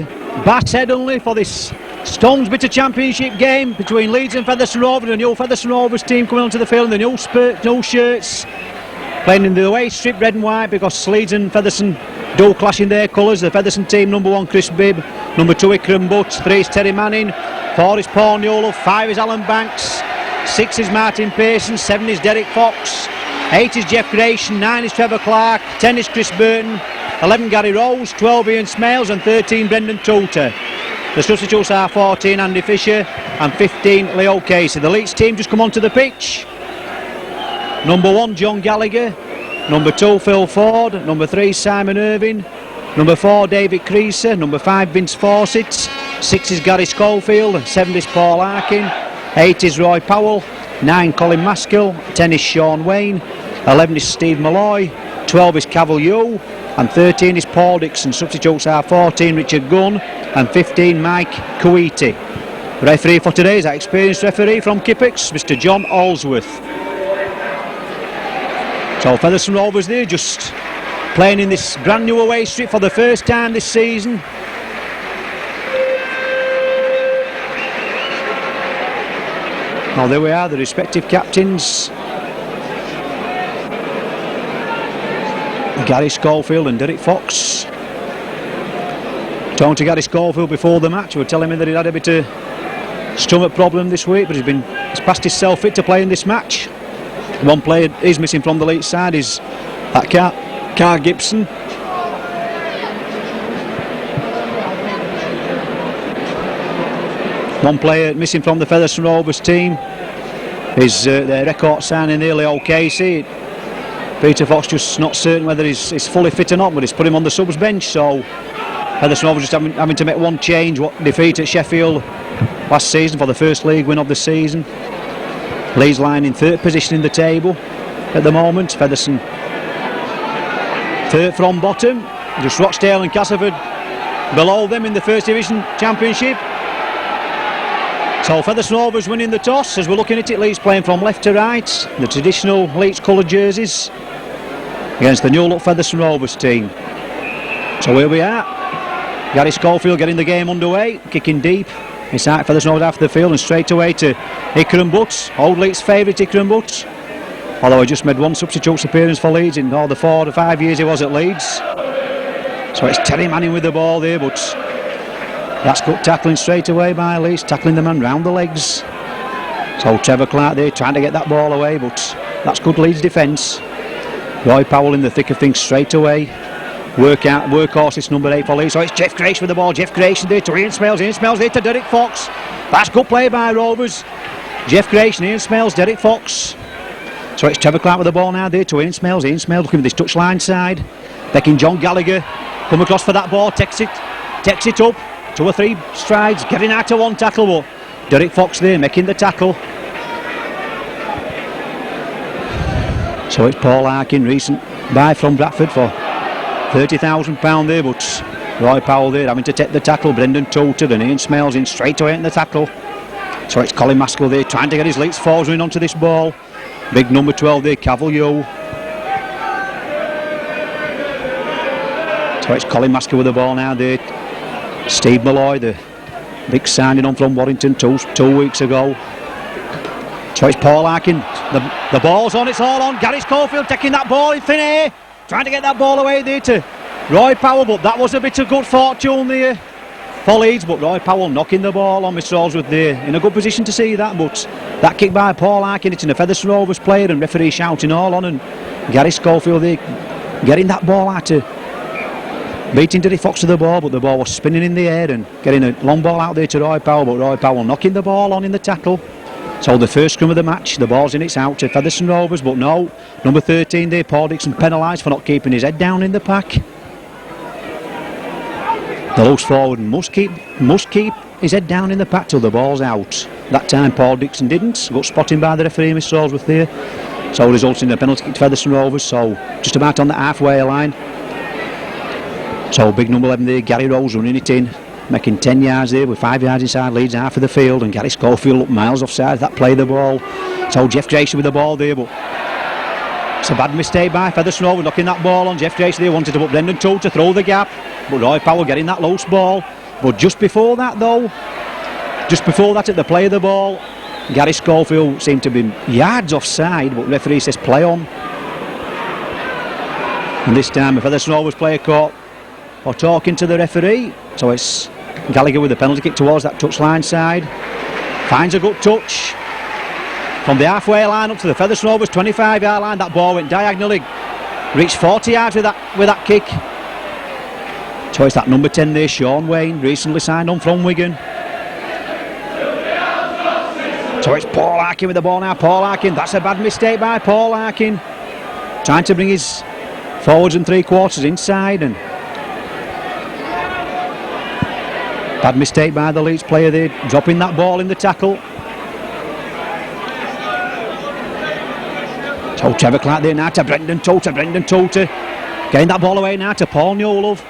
Basshead only for this Stones Bitter Championship game between Leeds and Featherstone Rovers. The new Featherstone Rovers team coming onto the field in the new shirts, playing in the away strip red and white, because Leeds and Featherstone do clash in their colours. The Featherstone team, number 1 Chris Bibb, number 2 Ikram Butts, 3 is Terry Manning, 4 is Paul Newell, 5 is Alan Banks, 6 is Martin Pearson, 7 is Derek Fox, 8 is Jeff Grayson, 9 is Trevor Clark, 10 is Chris Burton, 11 Gary Rose, 12 Ian Smales and 13 Brendan Touter. The substitutes are 14 Andy Fisher and 15 Leo Casey. The Leeds team just come onto the pitch. Number 1 John Gallagher, number 2 Phil Ford, number 3 Simon Irving, number 4 David Creaser, number 5 Vince Fawcett, 6 is Gary Schofield, 7 is Paul Arkin, 8 is Roy Powell, 9 Colin Maskell, 10 is Sean Wayne, 11 is Steve Malloy, 12 is Cavill Yu and 13 is Paul Dixon. Substitutes are 14 Richard Gunn and 15 Mike Kuwaiti. The referee for today is that experienced referee from Kippex, Mr John Allsworth. So Featherstone Rovers there just playing in this brand new away strip for the first time this season. Well, there we are, the respective captains. Gary Schofield and Derek Fox. Talking to Gary Schofield before the match, we were telling him that he'd had a bit of stomach problem this week, but he's passed himself fit to play in this match. One player is missing from the Leeds side is that Carl Gibson. One player missing from the Featherstone Rovers team is their record signing there, Leo Casey. Peter Fox just not certain whether he's fully fit or not, but he's put him on the subs bench. So Featherstone Rovers just having to make one change. What defeat at Sheffield last season for the first league win of the season. Leeds lying in 3rd position in the table at the moment. Featherstone 3rd from bottom. Just Rochdale and Castleford below them in the 1st Division Championship. So Featherstone Rovers winning the toss. As we're looking at it, Leeds playing from left to right, the traditional Leeds coloured jerseys against the new look Featherstone Rovers team. So here we are, Gary Schofield getting the game underway, kicking deep inside Featherstone Rovers after the field and straight away to Ikram Butts, old Leeds favourite Ikram Butts, although he just made one substitute appearance for Leeds in all the 4 to 5 years he was at Leeds. So it's Terry Manning with the ball there, but that's good tackling straight away by Leeds, tackling the man round the legs. So Trevor Clark there trying to get that ball away, but that's good Leeds defence. Roy Powell in the thick of things straight away. Workhorse is number 8 for Leeds. So it's Jeff Grayson with the ball. Jeff Grayson there to Ian Smales. Ian Smales there to Derek Fox. That's good play by Rovers. Jeff Grayson, Ian Smales, Derek Fox. So it's Trevor Clark with the ball now there to Ian Smales. Ian Smales looking at this touchline side. Becking John Gallagher. Come across for that ball. Takes it up. 2 or 3 strides. Getting out to one tackle. But Derek Fox there making the tackle. So it's Paul Arkin, recent buy from Bradford for £30,000 there, but Roy Powell there having to take the tackle. Brendan Touter and Ian Smales in straight away in the tackle. So it's Colin Maskell there trying to get his Leeds forwards running onto this ball. Big number 12 there, Cavill Yu. So it's Colin Maskell with the ball now there. Steve Malloy, the big signing on from Warrington two weeks ago. So it's Paul Arkin, the ball's on, it's all on. Gary Schofield taking that ball in thin air, trying to get that ball away there to Roy Powell, but that was a bit of good fortune there for Leeds, but Roy Powell knocking the ball on Mr. Allsworth there, in a good position to see that, but that kick by Paul Arkin, it's in a Featherstone Rovers player and referee shouting all on, and Gary Schofield there getting that ball out to beating Derek Fox to the ball, but the ball was spinning in the air and getting a long ball out there to Roy Powell, but Roy Powell knocking the ball on in the tackle. So the first scrum of the match, the ball's in, it's out to Featherstone Rovers, but no, number 13 there, Paul Dixon, penalised for not keeping his head down in the pack. The loose forward must keep his head down in the pack till the ball's out. That time Paul Dixon didn't, got spotted by the referee, Mr. Allsworth there. So results in a penalty kick to Featherstone Rovers, so just about on the halfway line. So big number 11 there, Gary Rose running it in, making 10 yards there with 5 yards inside Leeds, half of the field, and Gary Schofield up miles offside that play the ball. So Jeff Grayson with the ball there, but it's a bad mistake by Featherstone Rovers knocking that ball on. Jeff Grayson there wanted to put Brendan Touter to throw the gap, but Roy Powell getting that loose ball. But just before that though, just before that at the play of the ball, Gary Schofield seemed to be yards offside, but referee says play on. And this time a Featherstone Rovers player caught or talking to the referee. So it's Gallagher with the penalty kick towards that touchline side. Finds a good touch from the halfway line up to the Featherstone Rovers 25-yard line. That ball went diagonally, reached 40 yards with that kick. So it's that number 10 there, Sean Wayne, recently signed on from Wigan. So it's Paul Harkin with the ball now. Paul Harkin, that's a bad mistake by Paul Harkin, trying to bring his forwards and three quarters inside, and bad mistake by the Leeds player there, dropping that ball in the tackle. So Trevor Clark there now to Brendan Toter, getting that ball away now to Paul Newlove.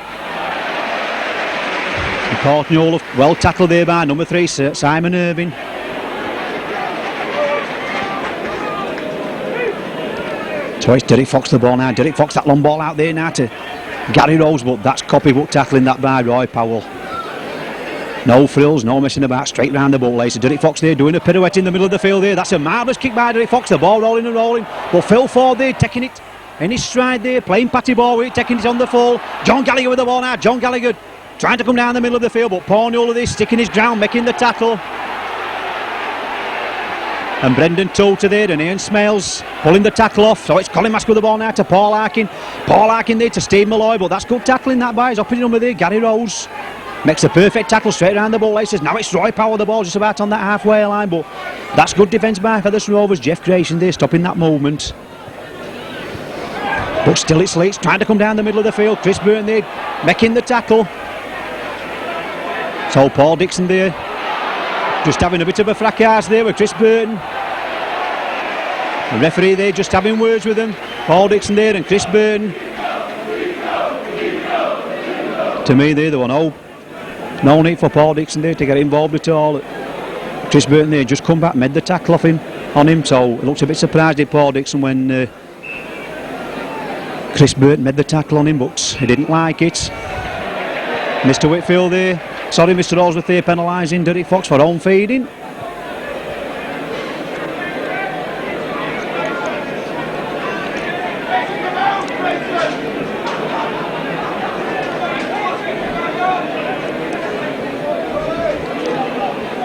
And Paul Newlove well tackled there by number 3 Simon Irving. So it's Derek Fox the ball now. Derek Fox, that long ball out there now to Gary Rose, but that's copybook tackling that by Roy Powell. No frills, no messing about, straight round the ball later. Derek Fox there doing a pirouette in the middle of the field there. That's a marvellous kick by Derek Fox. The ball rolling and rolling. But Phil Ford there taking it in his stride there, playing patty ball with it, taking it on the full. John Gallagher with the ball now. John Gallagher trying to come down the middle of the field, but Paul Newell there sticking his ground, making the tackle. And Brendan Toter there, and Ian Smales pulling the tackle off. So it's Colin Mask with the ball now to Paul Harkin. Paul Harkin there to Steve Malloy, but that's good tackling that by his opposite number there, Gary Rose. Makes a perfect tackle straight around the ball laces. Now it's Roy Powell, the ball just about on that halfway line, but that's good defence by Featherstone Rovers. Jeff Grayson there stopping that movement. But still it's Leeds trying to come down the middle of the field. Chris Burton there making the tackle. So Paul Dixon there just having a bit of a fracas there with Chris Burton. The referee there just having words with him. Paul Dixon there and Chris Burton. To me there were no need for Paul Dixon there to get involved at all. Chris Burton there just come back, made the tackle off him on him, so it looks a bit surprised at Paul Dixon when Chris Burton made the tackle on him, but he didn't like it. Mr Whitfield there, sorry Mr Rosworth there, penalising Derek Fox for home feeding.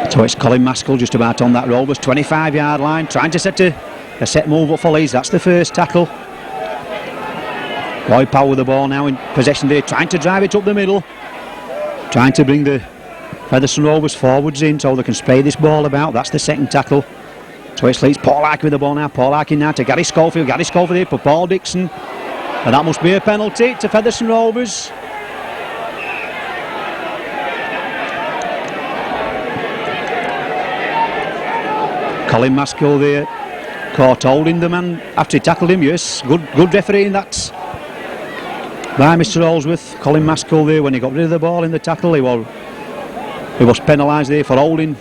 So it's Colin Maskell just about on that Rovers 25-yard line, trying to set a set move up for Leeds. That's the first tackle. Roy Powell with the ball now in possession there, trying to drive it up the middle, trying to bring the Featherstone Rovers forwards in so they can spray this ball about. That's the second tackle. So it's Leeds. Paul Harkin with the ball now. Paul Harkin now to Gary Schofield. Gary Schofield there for Paul Dixon, and that must be a penalty to Featherstone Rovers. Colin Maskell there caught holding the man after he tackled him. Yes, good refereeing that by Mr Holsworth. Colin Maskell there, when he got rid of the ball in the tackle, he was penalised there for holding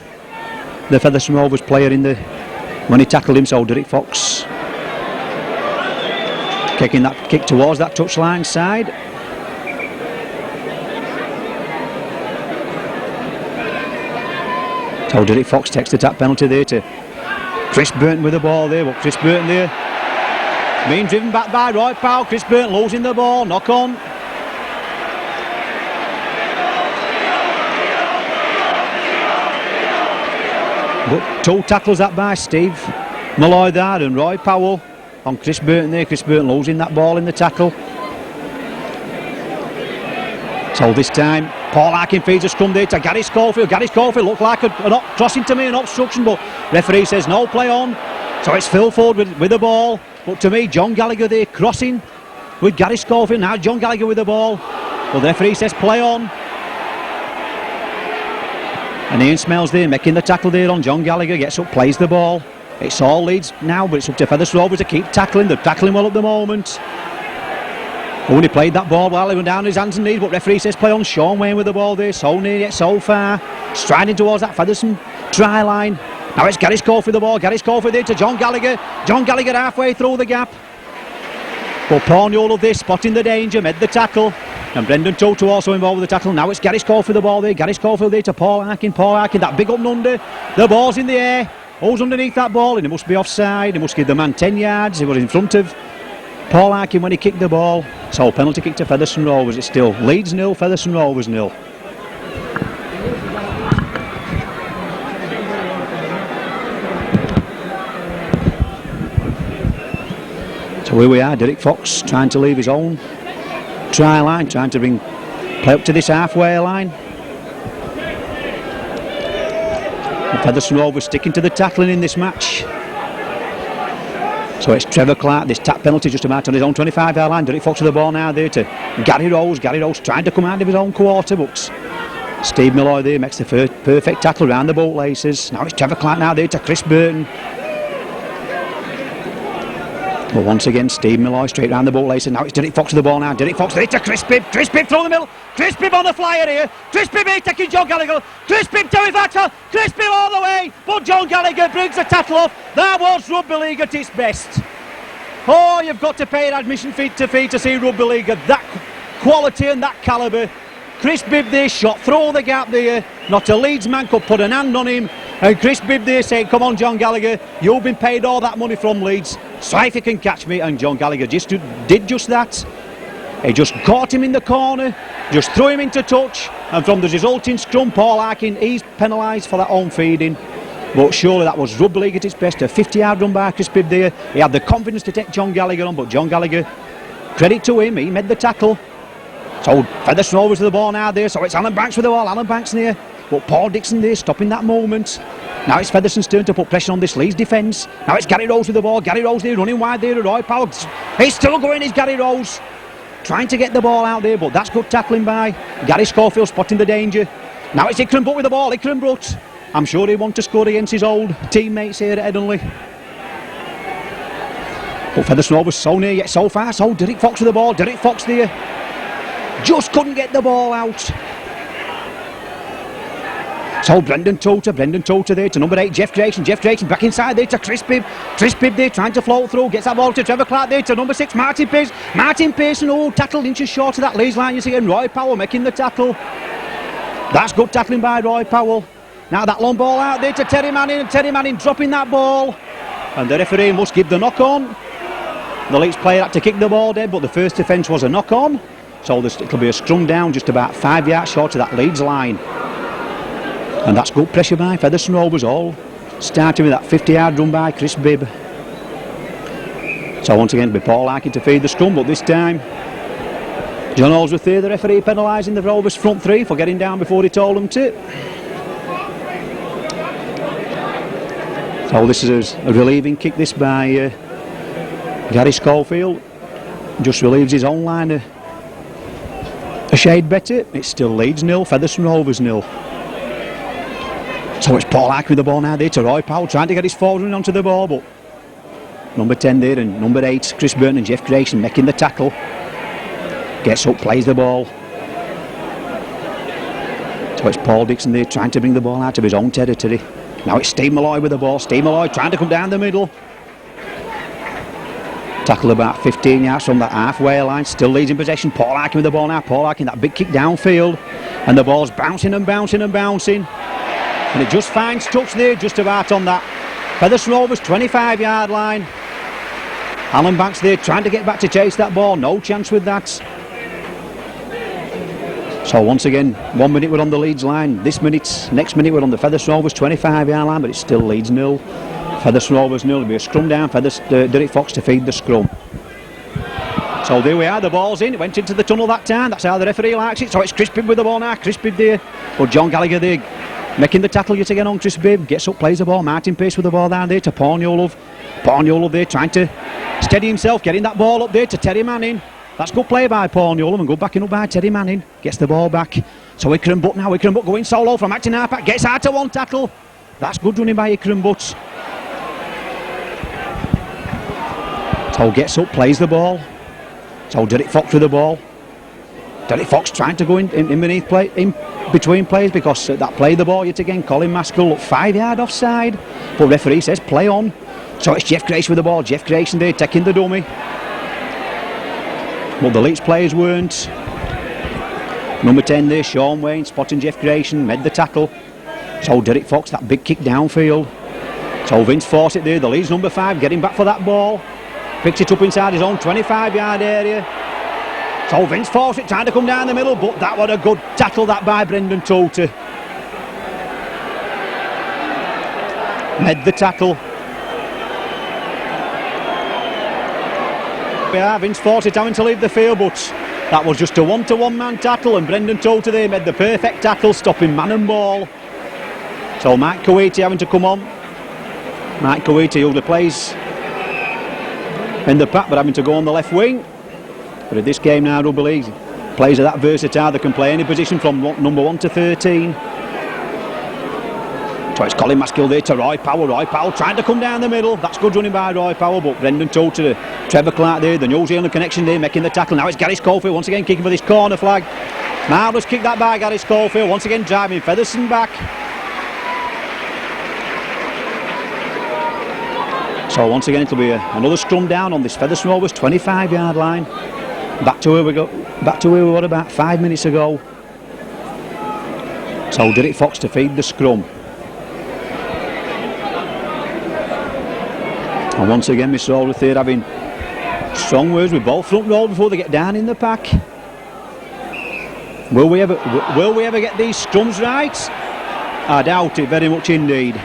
the Featherstone Rovers player when he tackled him. So Derek Fox kicking that kick towards that touchline side. So Derek Fox takes the tap penalty there to Chris Burton with the ball there, but Chris Burton there being driven back by Roy Powell. Chris Burton losing the ball, knock on. But two tackles that by Steve Malloy there and Roy Powell on Chris Burton there. Chris Burton losing that ball in the tackle. So this time Paul Harkin feeds a scrum there to Gary Schofield. Gary Schofield looked like crossing to me, an obstruction, but referee says no, play on. So it's Phil Ford with the ball, but to me John Gallagher there crossing with Gary Schofield. Now John Gallagher with the ball, but the referee says play on. And Ian Smales there making the tackle there on John Gallagher, gets up, plays the ball. It's all Leeds now, but it's up to Featherstone Rovers to keep tackling. They're tackling well at the moment. When he played that ball well, he went down his hands and knees, but referee says play on. Sean Wayne with the ball there, so near yet so far, striding towards that Featherstone try line. Now it's Gary Schofield with the ball. Gary Schofield there to John Gallagher. John Gallagher halfway through the gap, but Paul Newell there spotting the danger, made the tackle. And Brendan Toto also involved with the tackle. Now it's Gary Schofield the ball there. Gary Schofield there to Paul Harkin. Paul Harkin, that big up and under. The ball's in the air. Who's underneath that ball? And he must be offside. He must give the man 10 yards. He was in front of Paul Harkin when he kicked the ball. So penalty kick to Featherstone Rovers. It's still Leeds 0, Featherstone Rovers 0. So here we are, Derek Fox trying to leave his own try line, trying to play up to this halfway line. And Featherstone Rovers sticking to the tackling in this match. So it's Trevor Clark, this tap penalty just about on his own 25-yard line. Derek Fox with the ball now there to Gary Rose. Gary Rose trying to come out of his own quarter, but Steve Milloy there makes the perfect tackle around the bootlaces. Now it's Trevor Clark now there to Chris Burton. But once again, Steve Milloy straight round the bootlaces. Now it's Derek Fox with the ball now. Derek Fox there to Chris Bibb. Chris Bibb through the middle. Chris Bibb on the flyer here. Chris Bibb here taking John Gallagher. Chris Bibb to his batter. Chris Bibb all the way. But John Gallagher brings the tackle off. That was rugby league at its best. Oh, you've got to pay an admission fee to see rugby league at that quality and that calibre. Chris Bibb there shot through the gap there. Not a Leeds man could put an hand on him. And Chris Bibb there saying, come on John Gallagher, you've been paid all that money from Leeds, so if you can catch me. And John Gallagher just did just that. He just caught him in the corner, just threw him into touch, and from the resulting scrum, Paul Harkin, he's penalised for that home feeding. But surely that was rugby league at its best. A 50-yard run by Chris Bibb there. He had the confidence to take John Gallagher on, but John Gallagher, credit to him, he made the tackle. So Featherstone Rovers to the ball now there, so it's Alan Banks with the ball. Alan Banks near, but Paul Dixon there stopping that moment. Now it's Featherstone's turn to put pressure on this Leeds defence. Now it's Gary Rose with the ball. Gary Rose there running wide there to Roy Powell. He's still going, is Gary Rose. Trying to get the ball out there, but that's good tackling by Gary Schofield, spotting the danger. Now it's Ikram Butt with the ball. Ikram Butt. I'm sure he wants to score against his old teammates here at Headingley. But Featherstone Rovers so near yet so far. So Derek Fox with the ball. Derek Fox there. Just couldn't get the ball out. So Brendan Tota there to number 8, Jeff Grayson back inside there to Chris Bibb. Chris Bibb there trying to float through, gets that ball to Trevor Clark there to number 6, Martin Pearson. Martin Pearson, oh, tackled inches short of that Leeds line. You see again, Roy Powell making the tackle. That's good tackling by Roy Powell. Now that long ball out there to Terry Manning, and Terry Manning dropping that ball. And the referee must give the knock on. The Leeds player had to kick the ball dead, but the first defence was a knock on. So it'll be a scrum down just about 5 yards short of that Leeds line. And that's good pressure by Featherstone Rovers all. Starting with that 50-yard run by Chris Bibb. So once again it'll be Paul Harkin to feed the scrum, but this time John Holsworth there, the referee penalising the Rovers front three for getting down before he told them to. So this is a relieving kick this by Gary Schofield. Just relieves his own line a shade better. It's still Leeds 0, Featherstone Rovers 0. So it's Paul Harkin with the ball now there to Roy Powell, trying to get his forward run onto the ball, but number 10 there and number 8, Chris Burton and Jeff Grayson making the tackle. Gets up, plays the ball. So it's Paul Dixon there trying to bring the ball out of his own territory. Now it's Steve Milloy with the ball. Steve Milloy trying to come down the middle. Tackle about 15 yards from that halfway line. Still Leeds in possession. Paul Harkin with the ball now. Paul Harkin, that big kick downfield. And the ball's bouncing and bouncing and bouncing. And it just finds touch there, just about on that Featherstone Rovers 25-yard line. Alan Banks there trying to get back to chase that ball. No chance with that. So once again, 1 minute we're on the Leeds line. Next minute we're on the Featherstone Rovers 25-yard line, but it's still Leeds 0. Featherstone Rovers 0. It'll be a scrum down. Derek Fox to feed the scrum. So there we are, the ball's in. It went into the tunnel that time. That's how the referee likes it. So it's Chris Bibb with the ball now. Chris Bibb there. But John Gallagher there making the tackle yet again on Chris Bibb. Gets up, plays the ball. Martin Pace with the ball down there to Paul Newlove. Paul Newlove there trying to steady himself, getting that ball up there to Terry Manning. That's good play by Paul Newlove and good backing up by Terry Manning. Gets the ball back. So Ikram Butt now. Ikram Butt going solo from Acton Harpak. Gets out to one tackle. That's good running by Ikram Butt. So gets up, plays the ball. So Derek Fox with the ball. Derek Fox trying to go in between players because that played the ball yet again. Colin Maskell looked 5-yard offside, but referee says play on. So it's Jeff Grayson with the ball. Jeff Grayson there taking the dummy. But the Leeds players weren't Number 10 there, Sean Wayne, spotting Jeff Grayson, made the tackle. So Derek Fox, that big kick downfield. So Vince Fawcett there, the Leeds number 5, getting back for that ball. Picks it up inside his own 25-yard area. So Vince Fawcett trying to come down the middle, but that was a good tackle that by Brendan Toter. Made the tackle. Yeah, Vince Fawcett having to leave the field, but that was just a one-to-one man tackle, and Brendan Toter there made the perfect tackle, stopping man and ball. So Mike Coetti having to come on. Mike Coetti usually plays in the pack, but having to go on the left wing. But in this game now, rugby league, players are that versatile, they can play any position from number 1 to 13. So it's Colin Maskill there to Roy Powell. Roy Powell trying to come down the middle. That's good running by Roy Powell, but Brendan Toter, Trevor Clark there, the New Zealand connection there, making the tackle. Now it's Gary Schofield once again kicking for this corner flag. Marvellous kick that by Gary Schofield, once again driving Featherstone back. So once again it'll be another scrum down on this Featherstone Rovers 25-yard line. Back to where we were about 5 minutes ago. So Derek Fox to feed the scrum. And once again Miss Rovers there having strong words with both front row before they get down in the pack. Will we ever get these scrums right? I doubt it very much indeed.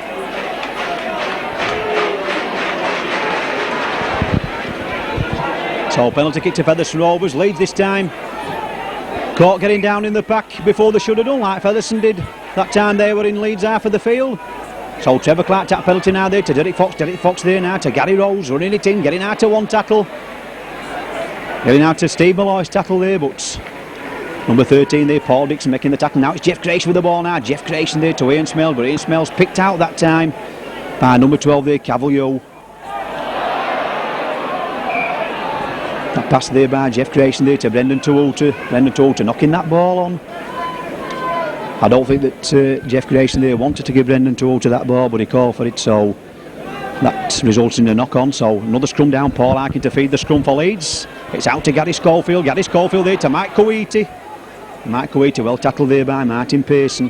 So penalty kick to Featherstone Rovers. Leeds this time caught getting down in the pack before they should have done, like Featherstone did that time they were in Leeds half of the field. So Trevor Clark tap penalty now there to Derek Fox. Derek Fox there now to Gary Rose, running it in, getting out to one tackle. Getting out to Steve Malloy's tackle there, but number 13 there, Paul Dixon making the tackle. Now it's Jeff Grayson with the ball now. Jeff Grayson there to Ian Smells, but Ian Smells picked out that time by number 12 there, Cavalier. That pass there by Jeff Grayson there to Brendan Toter. Brendan Toter knocking that ball on. I don't think that Jeff Grayson there wanted to give Brendan Toter that ball, but he called for it, so that results in a knock-on. So another scrum down, Paul Arkin to feed the scrum for Leeds. It's out to Gary Schofield. Gary Schofield there to Mike Coetti. Mike Coetti well tackled there by Martin Pearson.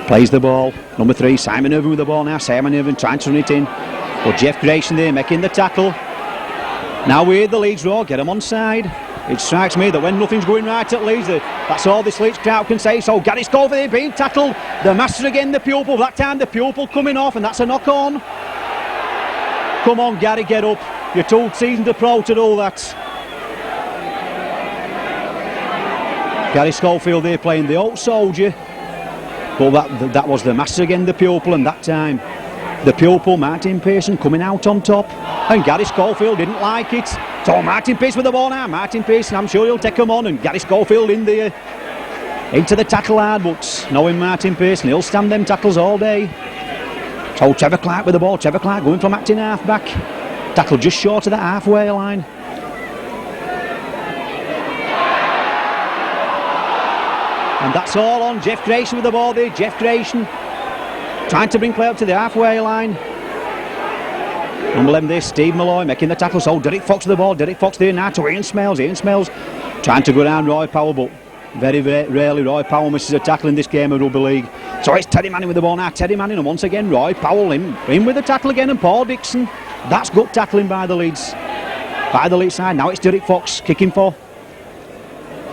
Plays the ball. Number 3, Simon Irvin with the ball now. Simon Irvin trying to run it in. But Jeff Grayson there making the tackle. Now we hear the Leeds roar, get them on side. It strikes me that when nothing's going right at Leeds, that's all this Leeds crowd can say. So Gary Schofield there being tackled. The master again, the pupil. That time the pupil coming off, and that's a knock-on. Come on, Gary, get up. You're too seasoned a pro to do that. Gary Schofield there playing the old soldier. But that was the master again, the pupil, and that time the pupil, Martin Pearson, coming out on top. And Gary Schofield didn't like it. So Martin Pearson with the ball now. Martin Pearson, I'm sure he'll take him on. And Gary Schofield in there. Into the tackle hard, but knowing Martin Pearson, he'll stand them tackles all day. So Trevor Clark with the ball. Trevor Clark going from acting half back. Tackle just short of that halfway line. And that's all on Jeff Grayson with the ball there. Jeff Grayson trying to bring play up to the halfway line. Number 11 there, Steve Malloy making the tackle. So Derek Fox with the ball. Derek Fox there now to Ian Smells. Ian Smells trying to go down Roy Powell, but very rarely Roy Powell misses a tackle in this game of rugby league. So it's Teddy Manning with the ball now. Teddy Manning, and once again Roy Powell in with the tackle again, and Paul Dixon. That's good tackling by the Leeds side. Now it's Derek Fox kicking for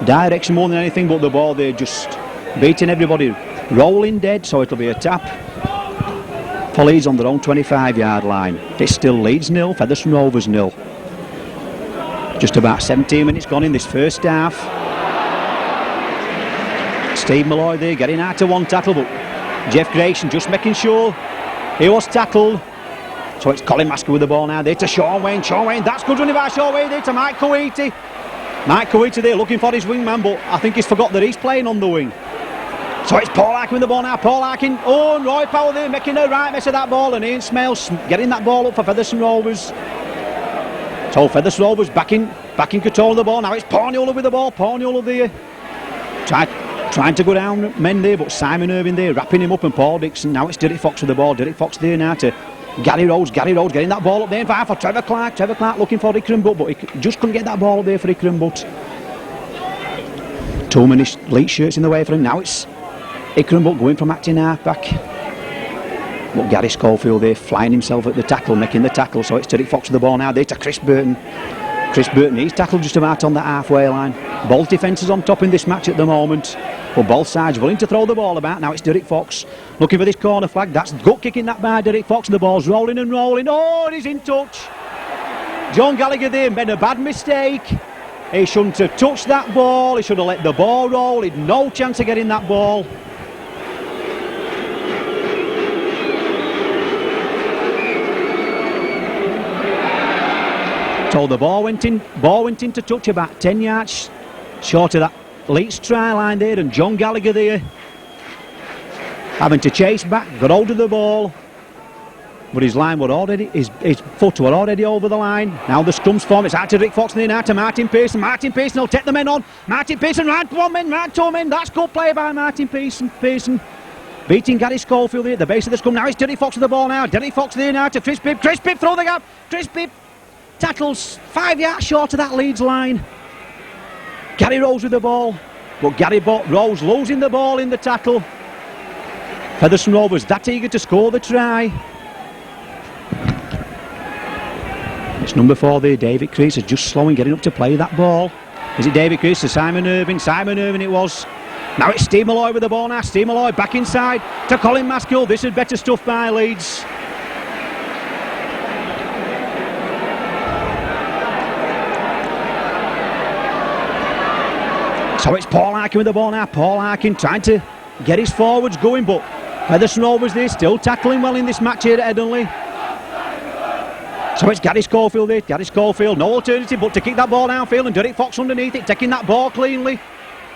direction more than anything, but the ball there just beating everybody, rolling dead. So it'll be a tap for Leeds on their own 25-yard line. It's still Leeds 0, Featherstone Rovers 0. Just about 17 minutes gone in this first half. Steve Malloy there getting out to one tackle, but Jeff Grayson just making sure he was tackled. So it's Colin Masker with the ball now there to Sean Wayne. Sean Wayne, that's good running by Sean Wayne there to Mike Coetti. Mike Coetti there looking for his wingman, but I think he's forgot that he's playing on the wing. So it's Paul Arkin with the ball now. Paul Arkin, and Roy Powell there making a right mess of that ball, and Ian Smells getting that ball up for Featherstone Rovers. So Featherstone Rovers back in control of the ball now. It's Paul Newell with the ball. Paul Newell there trying to go down men there, but Simon Irvin there wrapping him up, and Paul Dixon. Now it's Derek Fox with the ball. Derek Fox there now to Gary Rhodes. Gary Rhodes getting that ball up there for Trevor Clark. Trevor Clark looking for Ikram Butt, but he just couldn't get that ball up there for Ikram Butt. Too many Leeds shirts in the way for him. Now it's Ickenbuck going from acting half back. But Gary Schofield there flying himself at the tackle, making the tackle. So it's Derek Fox with the ball now. There to Chris Burton. Chris Burton, he's tackled just about on the halfway line. Both defences on top in this match at the moment. But both sides willing to throw the ball about. Now it's Derek Fox looking for this corner flag. That's gut kicking that by Derek Fox. And the ball's rolling and rolling. Oh, and he's in touch. John Gallagher there made a bad mistake. He shouldn't have touched that ball. He should have let the ball roll. He'd no chance of getting that ball. So the ball went in to touch about 10 yards short of that Leeds try line there, and John Gallagher there having to chase back, got hold of the ball, but his foot were already over the line. Now the scrum's form. It's out to Rick Fox and then out to Martin Pearson. Martin Pearson will take the men on. Martin Pearson round one men, round two men. That's good play by Martin Pearson. Beating Gary Schofield there at the base of the scrum. Now it's Derek Fox with the ball now. Derek Fox there now to Chris Bibb. Chris Bibb through the gap. Chris Bibb tackles 5 yards short of that Leeds line. Gary Rose with the ball, but Rose losing the ball in the tackle. Featherstone Rovers that eager to score the try. It's number 4 there, David Crease, is just slowing, getting up to play that ball. Is it David Crease to Simon Irving? Simon Irving it was. Now it's Steve Malloy with the ball now. Steve Malloy back inside to Colin Maskell. This is better stuff by Leeds. So it's Paul Harkin with the ball now. Paul Harkin trying to get his forwards going, but Featherstone Rovers there still tackling well in this match here at Headingley. So it's Gary Schofield there. Gary Schofield, no alternative but to kick that ball downfield, and Derek Fox underneath it, taking that ball cleanly.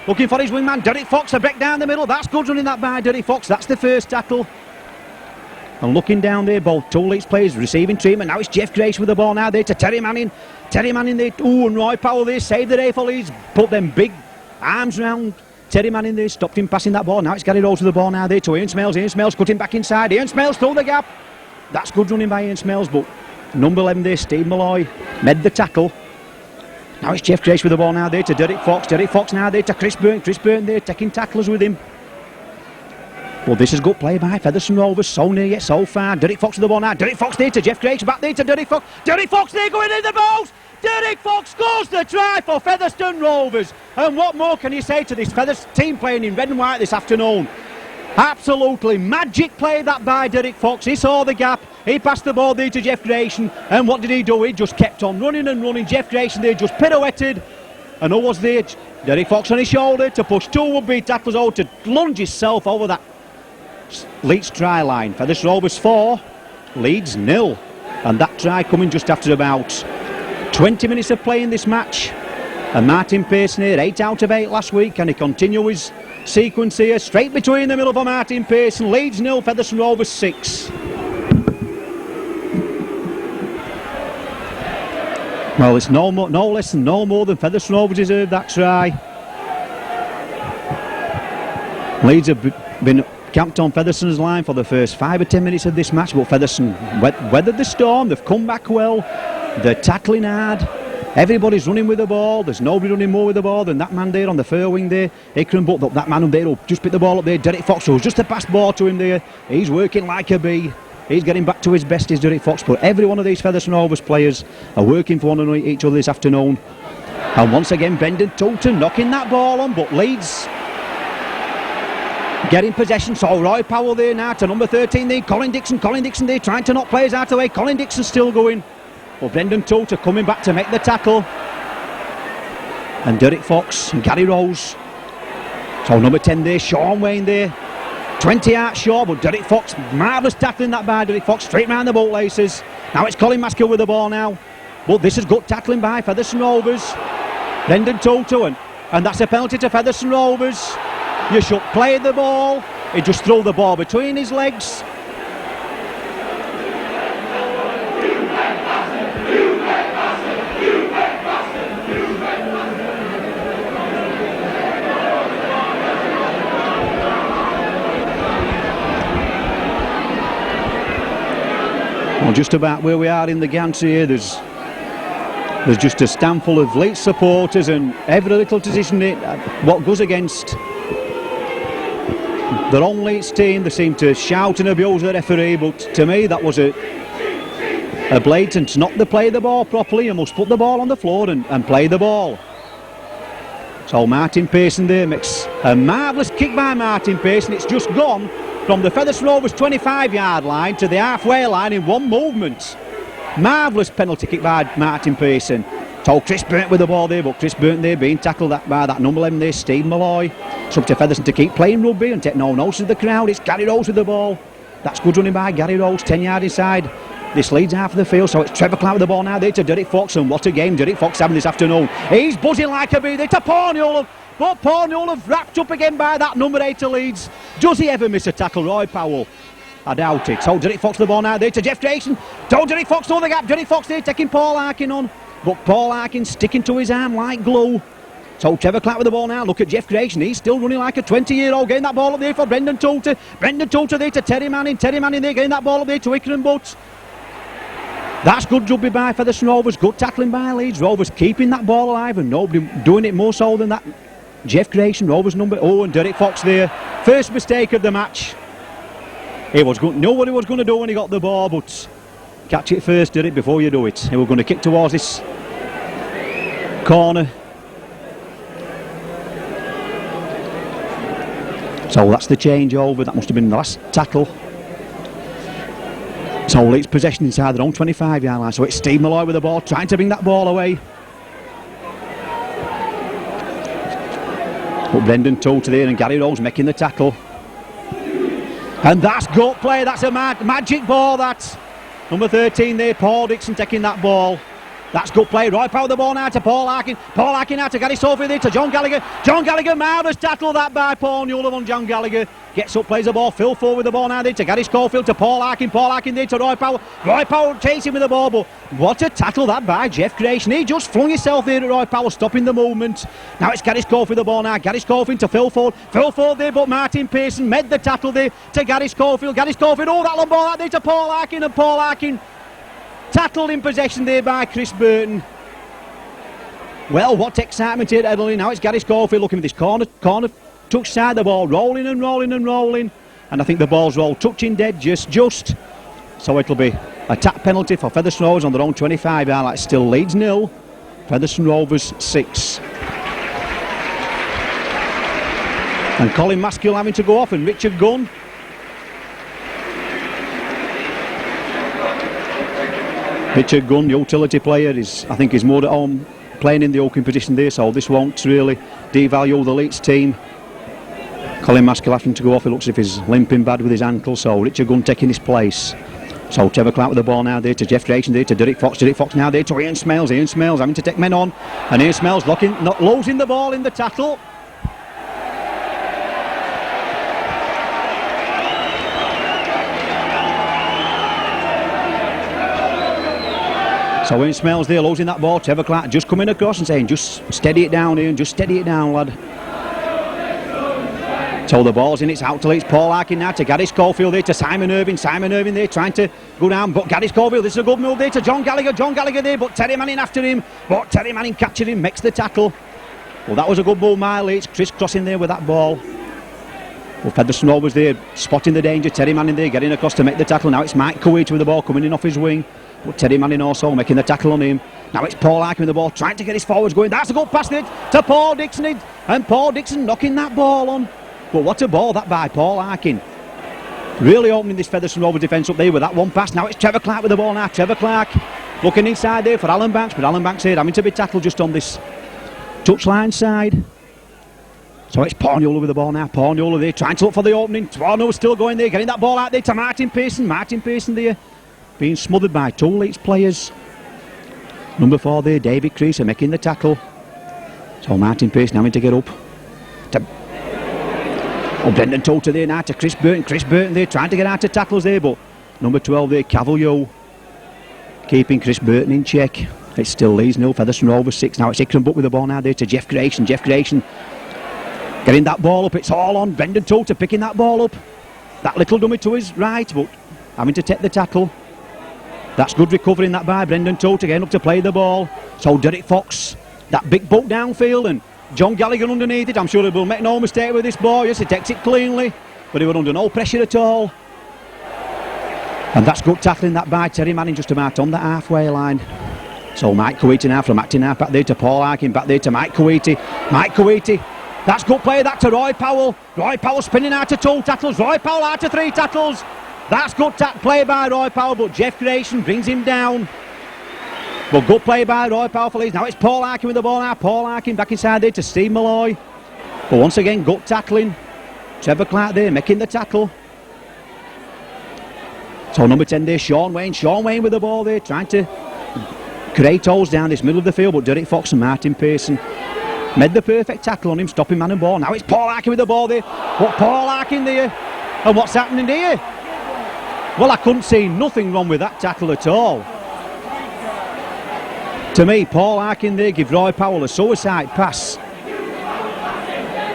Looking for his wingman, Derek Fox, a break down the middle. That's good running that by Derek Fox. That's the first tackle. And looking down there, both two Leeds players receiving treatment. Now it's Jeff Grace with the ball now there to Terry Manning. Terry Manning there. Ooh, and Roy Powell there saved the day for Leeds. Put them big arms round Terry Manning there, stopped him passing that ball. Now it's Gary Rose with the ball now there to Ian Smales. Ian Smales cutting back inside. Ian Smales through the gap. That's good running by Ian Smales, but number 11 there, Steve Malloy, made the tackle. Now it's Jeff Grace with the ball now there to Derek Fox. Derek Fox now there to Chris Burton. Chris Burton there taking tacklers with him. Well, this is good play by Featherstone Rovers. So near yet so far. Derek Fox with the ball now. Derek Fox there to Jeff Grace. Back there to Derek Fox. Derek Fox there going in the balls. Derek Fox scores the try for Featherstone Rovers. And what more can you say to this Featherstone team playing in red and white this afternoon? Absolutely magic play that by Derek Fox. He saw the gap. He passed the ball there to Jeff Grayson. And what did he do? He just kept on running and running. Jeff Grayson there just pirouetted. And who was there? Derek Fox on his shoulder to push two would-be tacklers out to lunge himself over that Leeds try line. Featherstone Rovers 4, Leeds 0. And that try coming just after about 20 minutes of play in this match. And Martin Pearson here, 8 out of 8 last week. Can he continue his sequence here? Straight between the middle for Martin Pearson. Leeds 0, Featherstone Rovers 6. Well, it's no less and no more than Featherstone Rovers deserved that try. Leeds have been camped on Featherstone's line for the first 5 or 10 minutes of this match, but Featherstone weathered the storm. They've come back well. They're tackling hard. Everybody's running with the ball. There's nobody running more with the ball than that man there on the far wing there. Ickenbuck, that man up there who just picked the ball up there. Derek Fox, who's just a pass ball to him there. He's working like a bee. He's getting back to his best, is Derek Fox. But every one of these Featherstone Rovers players are working for one another, each other this afternoon. And once again, Brendan Toulton knocking that ball on, but Leeds getting possession. So Roy Powell there now to number 13 there, Colin Dixon there trying to knock players out of the way. Colin Dixon still going. Well, Brendan Toulton coming back to make the tackle. And Derek Fox and Gary Rose. So number 10 there, Sean Wayne there. 20 yards short, but Derek Fox, marvellous tackling that by Derek Fox, straight round the bootlaces. Now it's Colin Maskell with the ball now. But this is good tackling by Featherstone Rovers. Brendan Toulton, and that's a penalty to Featherstone Rovers. You should play the ball. He just threw the ball between his legs. Well, just about where we are in the gantry here, there's There's just a stand full of Leeds supporters, and every little decision what goes against their own Leeds team, they seem to shout and abuse the referee. But to me, that was a blatant not to play the ball properly. You must put the ball on the floor and play the ball. So Martin Pearson there makes a marvellous kick by Martin Pearson. It's just gone from the Featherstone Rovers 25-yard line to the halfway line in one movement. Marvellous penalty kick by Martin Pearson. So Chris Burton with the ball there, but Chris Burton there being tackled by that number 11 there, Steve Malloy. It's up to Featherstone to keep playing rugby and take no notice of the crowd. It's Gary Rose with the ball. That's good running by Gary Rose, 10 yards inside this leads half of the field. So it's Trevor Clark with the ball now there to Derek Fox, and what a game Derek Fox having this afternoon. He's buzzing like a bee there to Paul Newell, but Paul Newell wrapped up again by that number 8 to Leeds. Does he ever miss a tackle, Roy Powell? I doubt it. So Derek Fox with the ball now there to Jeff Grayson. Don't Derek Fox know the gap. Derek Fox there taking Paul Harkin on, but Paul Harkin sticking to his arm like glue. So Trevor Clark with the ball now. Look at Jeff Grayson. He's still running like a 20-year-old. Getting that ball up there for Brendan Toulter. Brendan Toulter there to Terry Manning. Terry Manning there getting that ball up there to Ikram Butts. That's good rugby by Featherstone Rovers. Good tackling by Leeds. Rovers keeping that ball alive, and nobody doing it more so than that. Jeff Grayson, Rovers number. Oh, and Derek Fox there. First mistake of the match. He was good. Knew what he was going to do when he got the ball, but catch it first, Derek, before you do it. He was going to kick towards this corner. So that's the changeover. That must have been the last tackle. So Leeds possession inside their own 25-yard line. So it's Steve Malloy with the ball, trying to bring that ball away. But Brendan Toulter there and Gary Rose making the tackle. And that's gut play. That's a magic ball. That's number 13 there, Paul Dixon taking that ball. That's good play. Roy Powell the ball now to Paul Harkin. Paul Harkin now to Gary Sophie there to John Gallagher. John Gallagher, marvellous tackle that by Paul Newell on John Gallagher. Gets up, plays the ball. Phil Ford with the ball now there to Gary Schofield to Paul Harkin. Paul Harkin there to Roy Powell. Roy Powell chasing with the ball, but what a tackle that by Jeff Grayson. He just flung himself there at Roy Powell, stopping the movement. Now it's Gary Schofield with the ball now. Gary Schofield to Phil Ford. Phil Ford there, but Martin Pearson made the tackle there to Gary Schofield. Gary Schofield, oh, that long ball out there to Paul Harkin, and Paul Harkin tackled in possession there by Chris Burton. Well, what excitement here at Headley. Now it's Gary Schofield looking at this corner touch side, the ball rolling and rolling and rolling, and I think the ball's rolled touching dead just. So it'll be a tap penalty for Featherstone Rovers on their own 25-yard line. It's still Leeds 0, Featherstone Rovers 6. And Colin Maskell having to go off, and Richard Gunn. Richard Gunn, the utility player, I think he's more at home playing in the open position there, so this won't really devalue the Leeds team. Colin Maskell having to go off. It looks as if he's limping bad with his ankle, so Richard Gunn taking his place. So Trevor Clark with the ball now there to Jeff Grayson, there to Derek Fox. Derek Fox now there to Ian Smales. Ian Smales having to take men on, and Ian Smales not losing the ball in the tackle. So Ian Smales there losing that ball. Trevor Clark just coming across and saying, just steady it down, Ian, just steady it down, lad. So the ball's in, it's out to Leeds. Paul Harkin now to Gary Schofield there to Simon Irving. Simon Irving there trying to go down, but Gary Schofield, this is a good move there to John Gallagher. John Gallagher there, but Terry Manning after him. But Terry Manning catching him, makes the tackle. Well, that was a good move by Leeds. Chris crossing there with that ball. Well, Featherstone Rovers there spotting the danger. Terry Manning there getting across to make the tackle. Now it's Mike Coolidge with the ball coming in off his wing. But Terry Manning also making the tackle on him. Now it's Paul Harkin with the ball, trying to get his forwards going. That's a good pass there to Paul Dixon. And Paul Dixon knocking that ball on. But what a ball that by Paul Harkin. Really opening this Featherstone Rovers defence up there with that one pass. Now it's Trevor Clark with the ball now. Trevor Clark looking inside there for Alan Banks. But Alan Banks here having to be tackled just on this touchline side. So it's Paul Newell with the ball now. Paul Newell there trying to look for the opening. Twarno still going there, getting that ball out there to Martin Pearson. Martin Pearson there being smothered by two Leeds players. Number 4 there, David Creaser making the tackle. So Martin Pearson having to get up. Brendan Toulter there now to Chris Burton. Chris Burton there trying to get out of tackles there, but number 12 there, Cavalier, keeping Chris Burton in check. It's still Leeds 0, Featherstone Rovers 6. Now it's Ikram Butt with the ball now there to Jeff Grayson. Jeff Grayson getting that ball up. It's all on Brendan Toulter picking that ball up. That little dummy to his right, but having to take the tackle. That's good recovering that by Brendan Tote again up to play the ball. So Derek Fox, that big boat downfield, and John Gallagher underneath it. I'm sure he will make no mistake with this ball. Yes, he takes it cleanly, but he was under no pressure at all. And that's good tackling that by Terry Manning just about on the halfway line. So Mike Coeity now from acting half back there to Paul Harkin, back there to Mike Coeity. Mike Coeity, that's good play that to Roy Powell. Roy Powell spinning out to 2 tackles. Roy Powell out to 3 tackles. That's good play by Roy Powell, but Jeff Grayson brings him down. But good play by Roy Powell for Leeds. Now it's Paul Harkin with the ball now. Paul Harkin back inside there to Steve Malloy. But once again, gut tackling. Trevor Clark there making the tackle. So number 10 there, Sean Wayne. Sean Wayne with the ball there, trying to create holes down this middle of the field. But Derek Fox and Martin Pearson made the perfect tackle on him, stopping man and ball. Now it's Paul Harkin with the ball there. But Paul Harkin there. And what's happening here? Well, I couldn't see nothing wrong with that tackle at all. To me, Paul Harkin there gives Roy Powell a suicide pass.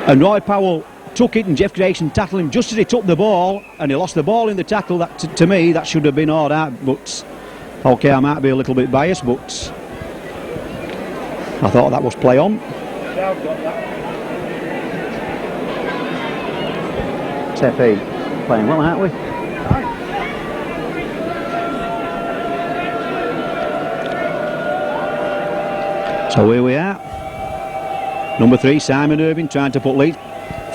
And Roy Powell took it and Jeff Grayson tackled him just as he took the ball, and he lost the ball in the tackle. That to me, that should have been all right. But, OK, I might be a little bit biased, but I thought that was play on. Tepe playing well, aren't we? So here we are. Number 3, Simon Irving, trying to put Leeds.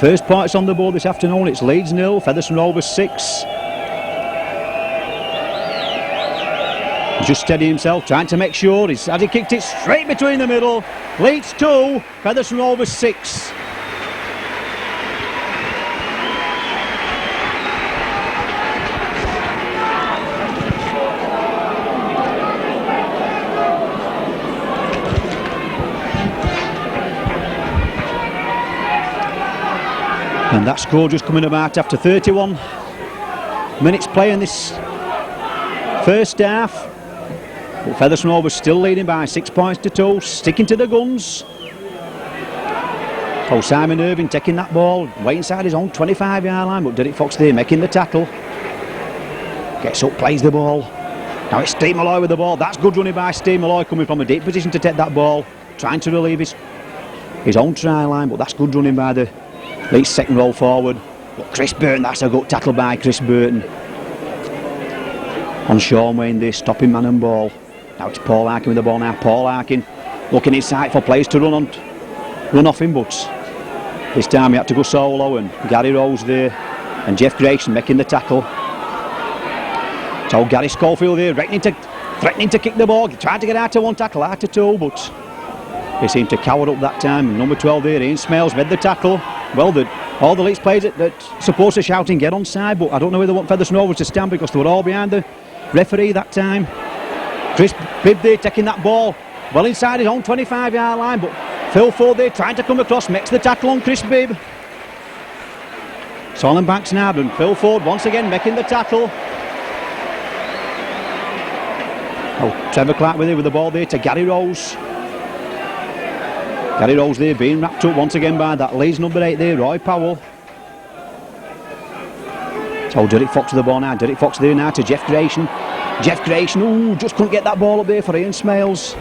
First points on the board this afternoon. It's Leeds 0, Featherstone Rovers 6. He's just steadying himself, trying to make sure. As he kicked it straight between the middle. Leeds 2, Featherstone Rovers 6. And that score just coming about after 31 minutes play in this first half. But Featherstone Rovers still leading by 6 points to 2, sticking to the guns. So Simon Irving taking that ball, way inside his own 25-yard line, but Derek Fox there making the tackle. Gets up, plays the ball. Now it's Steve Malloy with the ball. That's good running by Steve Malloy, coming from a deep position to take that ball, trying to relieve his own try line, but that's good running by the Leeds second row forward. But Chris Burton, that's a good tackle by Chris Burton. On Sean Wayne there, stopping man and ball. Now it's Paul Harkin with the ball now. Paul Harkin looking inside for players to run off him, but this time he had to go solo, and Gary Rose there and Jeff Grayson making the tackle. So Gary Schofield there threatening to kick the ball, trying to get out to 1 tackle, out to 2, but he seemed to cower up that time. Number 12 there, Ian Smales made the tackle. Well, all the Leeds players that supposed to shout and get onside, but I don't know whether they want Featherstone Rovers to stand because they were all behind the referee that time. Chris Bibb there taking that ball well inside his own 25-yard line, but Phil Ford there trying to come across, makes the tackle on Chris Bibb. Solomon Banks now, and Phil Ford once again making the tackle. Oh, Trevor Clark with the ball there to Gary Rose. Gary Rose there being wrapped up once again by that Leeds number 8 there, Roy Powell. So Derek Fox with the ball now. Derek Fox there now to Jeff Grayson. Jeff Grayson, ooh, just couldn't get that ball up there for Ian Smales.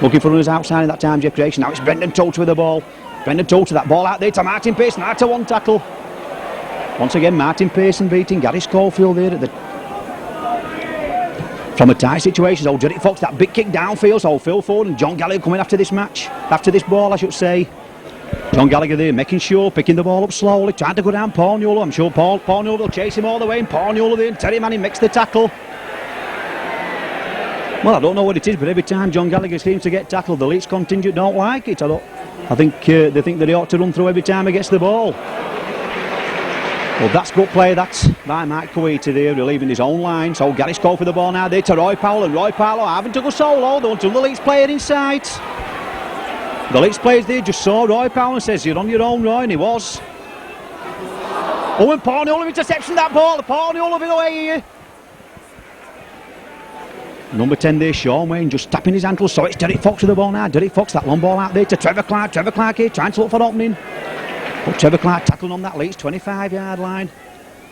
Looking for runners outside at that time, Jeff Grayson. Now it's Brendan Tote with the ball. Brendan Tote, that ball out there to Martin Pearson, out to 1 tackle. Once again, Martin Pearson beating Gary Schofield there at the from a tight situation. So Derek Fox, that big kick downfield. So Phil Ford and John Gallagher coming after this match, after this ball I should say. John Gallagher there making sure, picking the ball up slowly, trying to go down Paul Newell. I'm sure Paul Newell will chase him all the way, and Paul Newell there, and Terry Manning makes the tackle. Well, I don't know what it is, but every time John Gallagher seems to get tackled, the Leeds contingent don't like it. I think they think that he ought to run through every time he gets the ball. Well, that's good play, that's by Mike Coeity there, relieving his own line. So Gary Schofield for the ball now there to Roy Powell, and Roy Powell having to go solo. They want the Leeds player inside. The Leeds players there just saw Roy Powell and says, "You're on your own, Roy," and he was. Oh, and Paul Newell interception that ball. Paul Newell of it away here. Number 10 there, Sean Wayne, just tapping his ankle. So it's Derek Fox with the ball now. Derek Fox, that long ball out there to Trevor Clark. Trevor Clark here trying to look for an opening. But Trevor Clark tackling on that Leeds 25-yard line.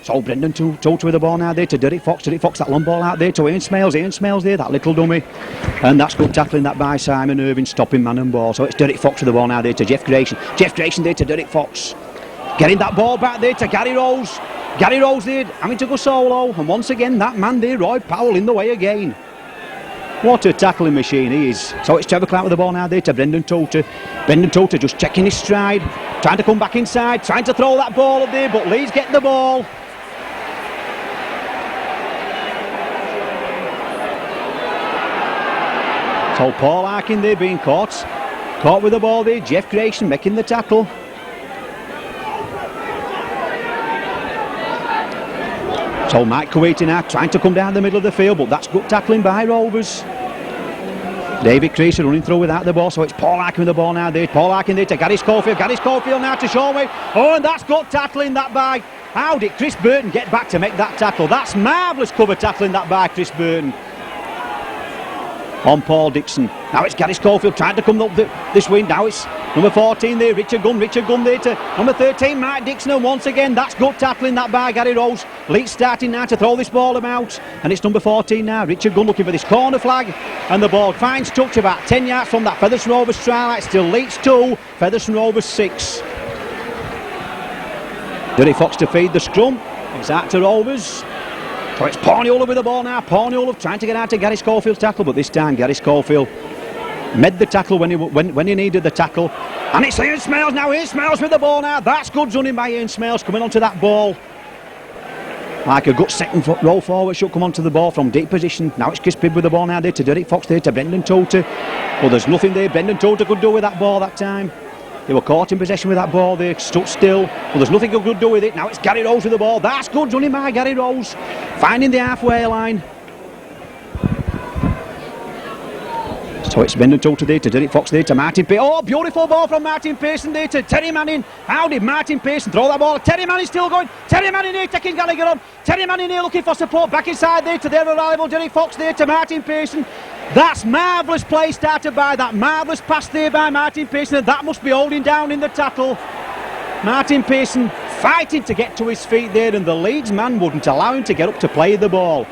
So Brendan Toter with the ball now there to Derek Fox. Derek Fox, that long ball out there to Ian Smales. Ian Smales there, that little dummy. And that's good tackling that by Simon Irving, stopping man and ball. So it's Derek Fox with the ball now there to Jeff Grayson. Jeff Grayson there to Derek Fox. Getting that ball back there to Gary Rose. Gary Rose there, having to go solo. And once again, that man there, Roy Powell, in the way again. What a tackling machine he is. So it's Trevor Clark with the ball now there to Brendan Toter. Brendan Toter just checking his stride, trying to come back inside, trying to throw that ball up there, but Leeds get the ball. So Paul Arkin there being caught with the ball there. Jeff Grayson making the tackle. So Mike Kuwaiti now trying to come down the middle of the field, but that's good tackling by Rovers. David Creasy running through without the ball, so it's Paul Arkin with the ball now there. Paul Arkin there to Gary Schofield. Gary Schofield now to Sean Wade. Oh, and that's good tackling that by... How did Chris Burton get back to make that tackle? That's marvellous cover tackling that by Chris Burton on Paul Dixon. Now it's Gary Schofield trying to come up this way. Now it's number 14 there, Richard Gunn there to number 13, Mike Dixon, and once again that's good tackling that by Gary Rose. Leeds starting now to throw this ball about, and it's number 14 now, Richard Gunn looking for this corner flag, and the ball finds touch about 10 yards from that Featherstone Rovers try line. Still Leeds 2, Featherstone Rovers 6. Derek Fox to feed the scrum, it's out to Rovers. So it's Porniola with the ball now. Porniola trying to get out to Gary Schofield's tackle, but this time Gary Schofield made the tackle when he needed the tackle. And it's Ian Smales now. Ian Smales with the ball now. That's good running by Ian Smales coming onto that ball. Like a good second roll forward, should come onto the ball from deep position. Now it's Chris Bibb with the ball now there to Derek Fox there to Brendan Toter. Well, there's nothing there Brendan Toter could do with that ball that time. They were caught in possession with that ball, they stood still. Well, there's nothing they could do with it. Now it's Gary Rose with the ball. That's good running by Gary Rose. Finding the halfway line. So it's Brendan Toter there to Derek Fox there to Martin Pearson. Oh, beautiful ball from Martin Pearson there to Terry Manning. How did Martin Pearson throw that ball? Terry Manning still going. Terry Manning here taking Gallagher on. Terry Manning here looking for support. Back inside there to their rival Derek Fox there to Martin Pearson. That's marvellous play started by that marvellous pass there by Martin Pearson, and that must be holding down in the tackle. Martin Pearson fighting to get to his feet there, and the Leeds man wouldn't allow him to get up to play the ball.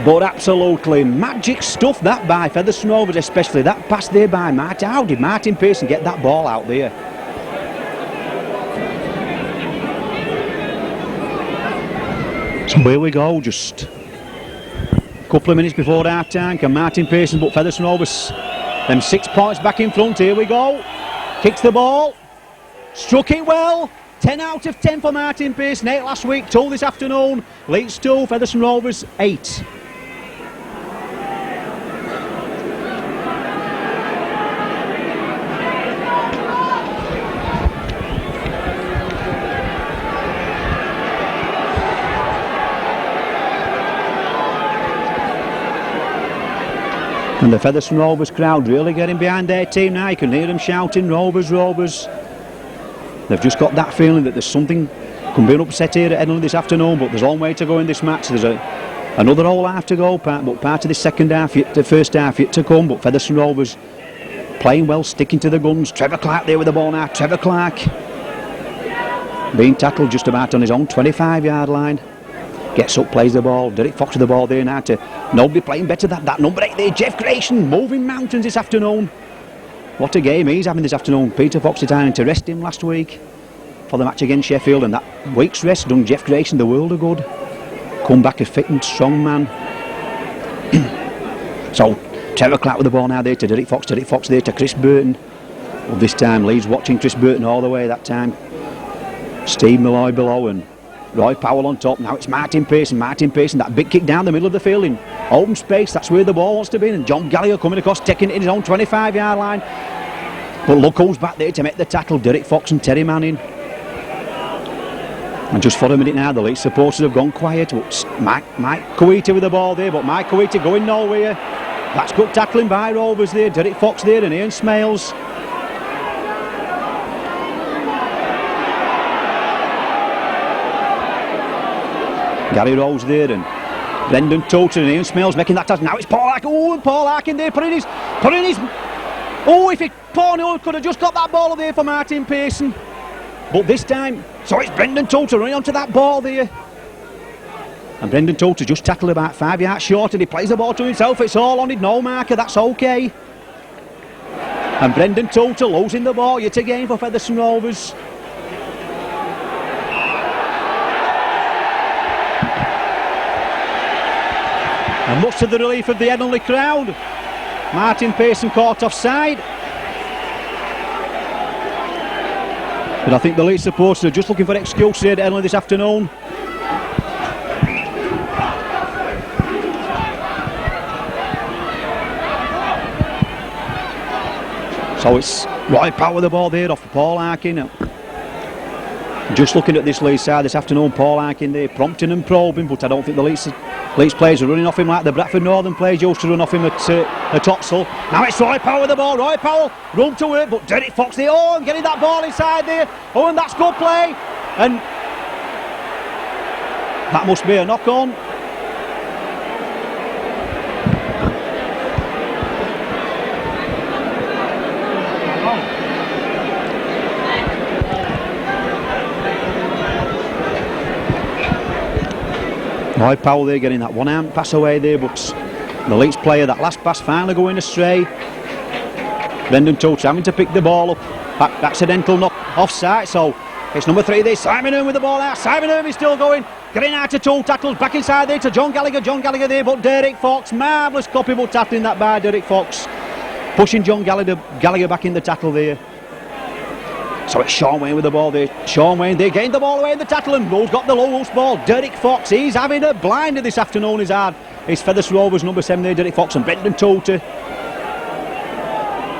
But absolutely magic stuff that by Featherstone Rovers, especially that pass there by Martin. How did Martin Pearson get that ball out there? So here we go, just couple of minutes before half time. Can Martin Pearson put Featherstone Rovers them 6 points back in front? Here we go. Kicks the ball. Struck it well. 10 out of 10 for Martin Pearson. 8 last week, 2 this afternoon. Leeds 2, Featherstone Rovers 8. And the Featherstone Rovers crowd really getting behind their team now. You can hear them shouting, Rovers, Rovers. They've just got that feeling that there's something can be an upset here at Edinburgh this afternoon, but there's a long way to go in this match. There's another whole half to go, but part of the second half, the first half yet to come. But Featherstone Rovers playing well, sticking to the guns. Trevor Clark there with the ball now. Trevor Clark being tackled just about on his own 25-yard line. Gets up, plays the ball. Derek Fox with the ball there now to nobody playing better than that number 8 there. Jeff Grayson moving mountains this afternoon. What a game he's having this afternoon. Peter Fox deciding to rest him last week for the match against Sheffield, and that week's rest done Jeff Grayson the world of good. Come back a fit and strong man. So Trevor Clark with the ball now there to Derek Fox there to Chris Burton. Well, this time Leeds watching Chris Burton all the way that time. Steve Malloy below and Roy Powell on top. Now it's Martin Pearson, that big kick down the middle of the field in open space. That's where the ball wants to be, and John Gallagher coming across, taking it in his own 25-yard line. But look who's back there to make the tackle, Derek Fox and Terry Manning. And just for a minute now, the Leeds supporters have gone quiet. But Mike Kuwaiti with the ball there, but Mike Kuwaiti going nowhere. That's good tackling by Rovers there, Derek Fox there and Ian Smales. Gary Rose there and Brendan Toter and Ian Smales making that touch. Now it's Paul Arkin. Oh, and Paul Arkin there putting his. Oh, if Paul could have just got that ball there for Martin Pearson. but this time, so it's Brendan Toulter running onto that ball there. And Brendan Toulter just tackled about 5 yards short, and he plays the ball to himself. It's all on it, no marker, that's okay. And Brendan Toulter losing the ball yet again for Featherstone Rovers. And much to the relief of the Headingley crowd, Martin Pearson caught offside. But I think the Leeds supporters are just looking for excuses here at Headingley this afternoon. So it's Roy Powell with the ball there off Paul Harkin. Just looking at this Leeds side this afternoon, Paul Harkin there prompting and probing, but I don't think the Leeds players are running off him like the Bradford Northern players used to run off him at Oxford. Now it's Roy Powell with the ball. Roy Powell run to it, but Derek Fox there. Oh, and getting that ball inside there. Oh, and that's good play. And that must be a knock on. Roy Powell there getting that one-arm pass away there, but the Leeds player, that last pass finally going astray. Brendan Toulter having to pick the ball up. Accidental knock offside, so it's number 3 there, Simon Irwin with the ball out. Simon Irwin still going, getting out to 2 tackles, back inside there to John Gallagher there, but Derek Fox, marvellous copyable tackling that by Derek Fox, pushing John Gallagher back in the tackle there. So it's Sean Wayne with the ball there. Sean Wayne, they gained the ball away in the tackle, and who's got the loose ball? Derek Fox, he's having a blinder this afternoon, he's had. It's Featherstone Rovers number 7 there, Derek Fox, and Brendan Toulter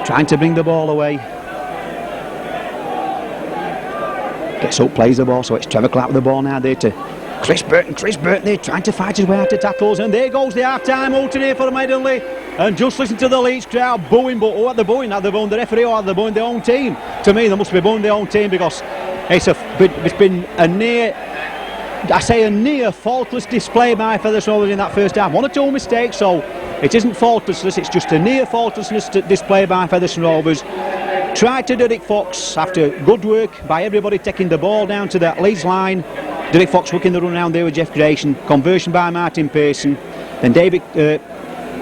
trying to bring the ball away. Gets up, plays the ball, so it's Trevor Clark with the ball now there to Chris Burton. Chris Burton there trying to fight his way out to tackles, and there goes the half-time alternate for Headingley. And just listen to the Leeds crowd booing, but who are they booing? Are they booing the referee or are they booing their own team? To me, they must be booing their own team, because it's been a near faultless display by Featherstone Rovers in that first half. 1 or 2 mistakes, so it isn't faultlessness, it's just a near faultlessness display by Featherstone Rovers. Tried to Derek Fox after good work by everybody taking the ball down to that Leeds line. Derek Fox working the run around there with Jeff Grayson. Conversion by Martin Pearson.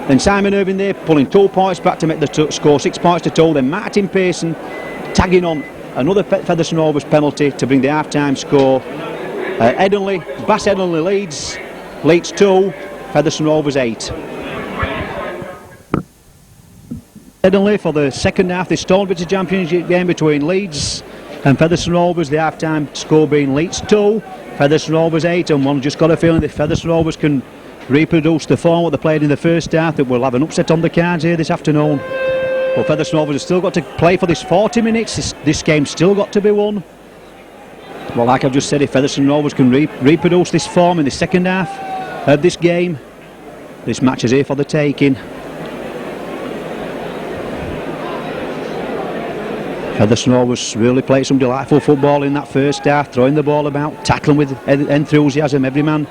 Then Simon Irwin there pulling 2 points back to make the score 6 points to 2. Then Martin Pearson tagging on another Featherstone Rovers penalty to bring the half-time score. Headingley, Bass Headingley Leeds 2, Featherstone Rovers 8. Headingley for the second half, this Stonebridge Championship game between Leeds and Featherstone Rovers, the half-time score being Leeds 2, Featherstone Rovers 8, and one just got a feeling that Featherstone Rovers can reproduce the form what they played in the first half, that we'll have an upset on the cards here this afternoon. But Featherstone Rovers have still got to play for this 40 minutes, this game's still got to be won. Well, like I've just said, if Featherstone Rovers can reproduce this form in the second half of this game, this match is here for the taking. Featherstone Rovers really played some delightful football in that first half, throwing the ball about, tackling with enthusiasm, every man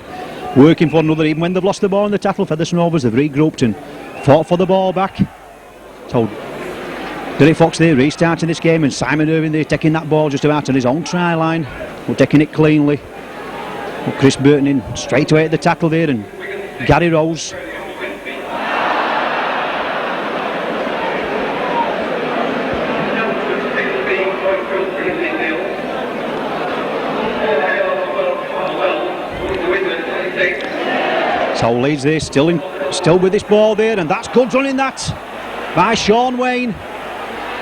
working for another. Even when they've lost the ball in the tackle, Featherstone Rovers have regrouped and fought for the ball back. So Derek Fox there restarting this game, and Simon Irwin there taking that ball just about on his own try line, but taking it cleanly. But Chris Burton in straight away at the tackle there, and Gary Rose. So Leeds there still with this ball there, and that's good running that by Sean Wayne.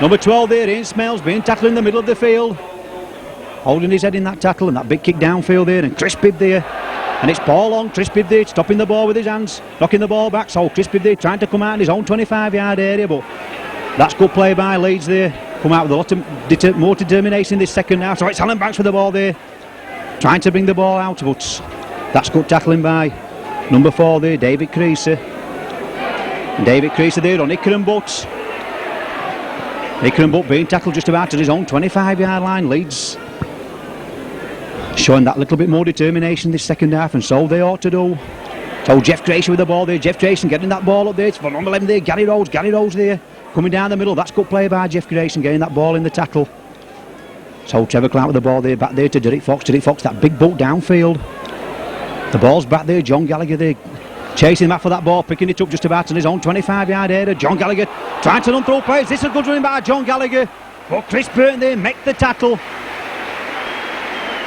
Number 12 there, Ian Smales being tackled in the middle of the field, holding his head in that tackle, and that big kick downfield there, and Chris Bibb there, and it's ball on. Chris Bibb there stopping the ball with his hands, knocking the ball back. So Chris Bibb there trying to come out in his own 25-yard area, but that's good play by Leeds there. Come out with a lot of more determination in this second half. So it's Alan Banks with the ball there, trying to bring the ball out, but that's good tackling by number 4 there, David Creaser. And David Creaser there on Iker and Butt. Iker and Butt being tackled just about at his own 25-yard line. Leeds showing that little bit more determination this second half, and so they ought to do. So Jeff Grayson with the ball there, Jeff Grayson getting that ball up there. It's for number 11 there, Gary Rose there coming down the middle. That's good play by Jeff Grayson, getting that ball in the tackle. So Trevor Clark with the ball there, back there to Derek Fox. Derek Fox, that big boat downfield. The ball's back there, John Gallagher there, chasing back for that ball, picking it up just about in his own 25-yard area. John Gallagher trying to run through players. This is a good running by John Gallagher. But Chris Burton there make the tackle.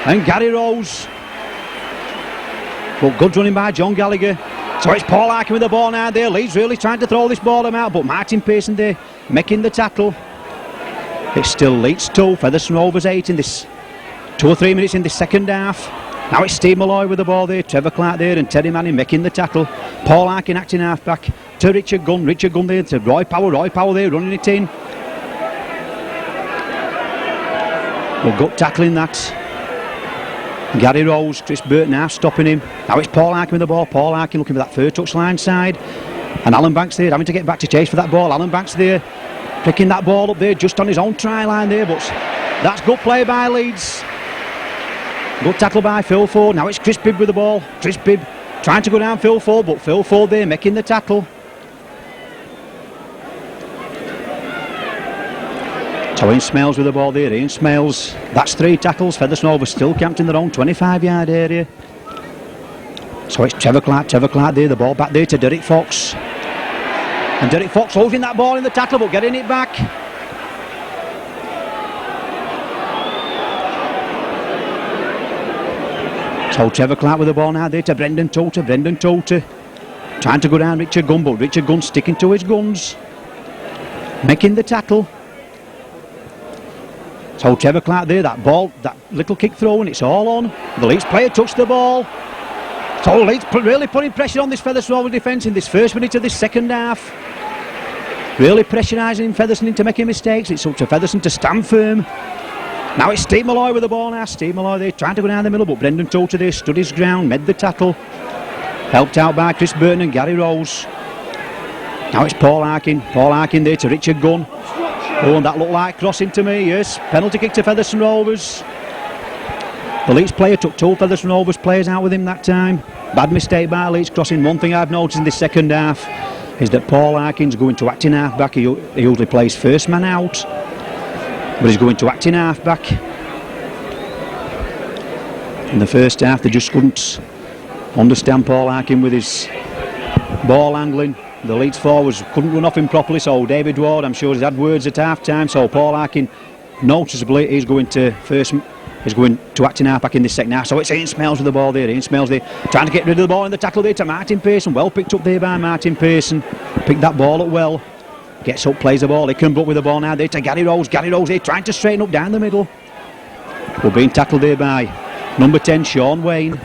And Gary Rose. But good running by John Gallagher. So it's Paul Arkin with the ball now there. Leeds really trying to throw this ball out, but Martin Pearson there making the tackle. It's still Leeds 2, Featherstone Rovers 8 in this 2 or 3 minutes in the second half. Now it's Steve Malloy with the ball there, Trevor Clark there and Terry Manning making the tackle. Paul Arkin acting half back to Richard Gunn there to Roy Powell there running it in. Well, gut tackling that. Gary Rose, Chris Burton now stopping him. Now it's Paul Arkin with the ball. Paul Arkin looking for that third touchline side. And Alan Banks there having to get back to chase for that ball. Alan Banks there picking that ball up there just on his own try line there. But that's good play by Leeds. Good tackle by Phil Ford. Now it's Chris Bibb with the ball. Chris Bibb trying to go down Phil Ford, but Phil Ford there making the tackle. So Ian Smales with the ball there. Ian Smales, that's 3 tackles. Featherstone Rovers still camped in their own 25-yard area. So it's Trevor Clark there. The ball back there to Derek Fox. And Derek Fox holding that ball in the tackle, but getting it back. So Trevor Clark with the ball now there to Brendan Tota. Brendan Tota trying to go down Richard Gunn, but Richard Gunn sticking to his guns. Making the tackle. So Trevor Clark there, that ball, that little kick throw, and it's all on. The Leeds player touched the ball. So Leeds really putting pressure on this Featherstone Rovers defence in this first minute of this second half. Really pressurising Featherstone into making mistakes. It's up to Featherstone to stand firm. Now it's Steve Malloy with the ball now. Steve Malloy there trying to go down the middle, but Brendan Tota there stood his ground, made the tackle. Helped out by Chris Burton and Gary Rose. Now it's Paul Arkin. Paul Arkin there to Richard Gunn. Oh, and that looked like crossing to me, yes. Penalty kick to Featherstone Rovers. The Leeds player took 2 Featherstone Rovers players out with him that time. Bad mistake by Leeds crossing. One thing I've noticed in this second half is that Paul Arkin's going to acting half back. He usually plays first man out, but he's going to acting half back. In the first half they just couldn't understand Paul Arkin with his ball handling. The Leeds forwards couldn't run off him properly, so David Ward, I'm sure, has had words at half time. So Paul Arkin, noticeably, he's going to acting half back in this second half. So it's Ian Smales with the ball there. Ian Smales there trying to get rid of the ball in the tackle there to Martin Pearson. Well picked up there by Martin Pearson. Picked that ball up well. Gets up, plays the ball. Hickenbrook with the ball now there to Gary Rose. Gary Rose there trying to straighten up down the middle. We're being tackled there by number 10, Sean Wayne.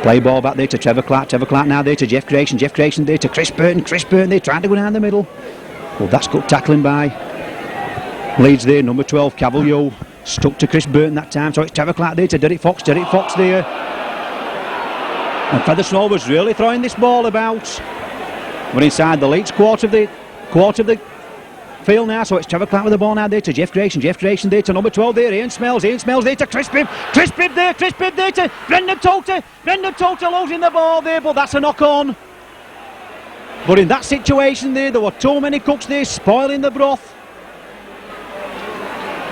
Play ball back there to Trevor Clark. Trevor Clark now there to Jeff Grayson. Jeff Grayson there to Chris Burton. Chris Burton there trying to go down the middle. Well, that's good tackling by Leeds there. Number 12, Cavalier, stuck to Chris Burton that time. So it's Trevor Clark there to Derek Fox. Derek Fox there. And Featherstone Rovers really throwing this ball about. We're inside the Leeds quarter of the field now. So it's Trevor Clark with the ball now there to Jeff Grayson. Jeff Grayson there to number 12 there. Ian Smales. Ian Smales there to Chris Bibb. Chris Bibb there. Chris Bibb there to Brendan Tota. Brendan Tota losing the ball there, but that's a knock on. But in that situation there were too many cooks there spoiling the broth.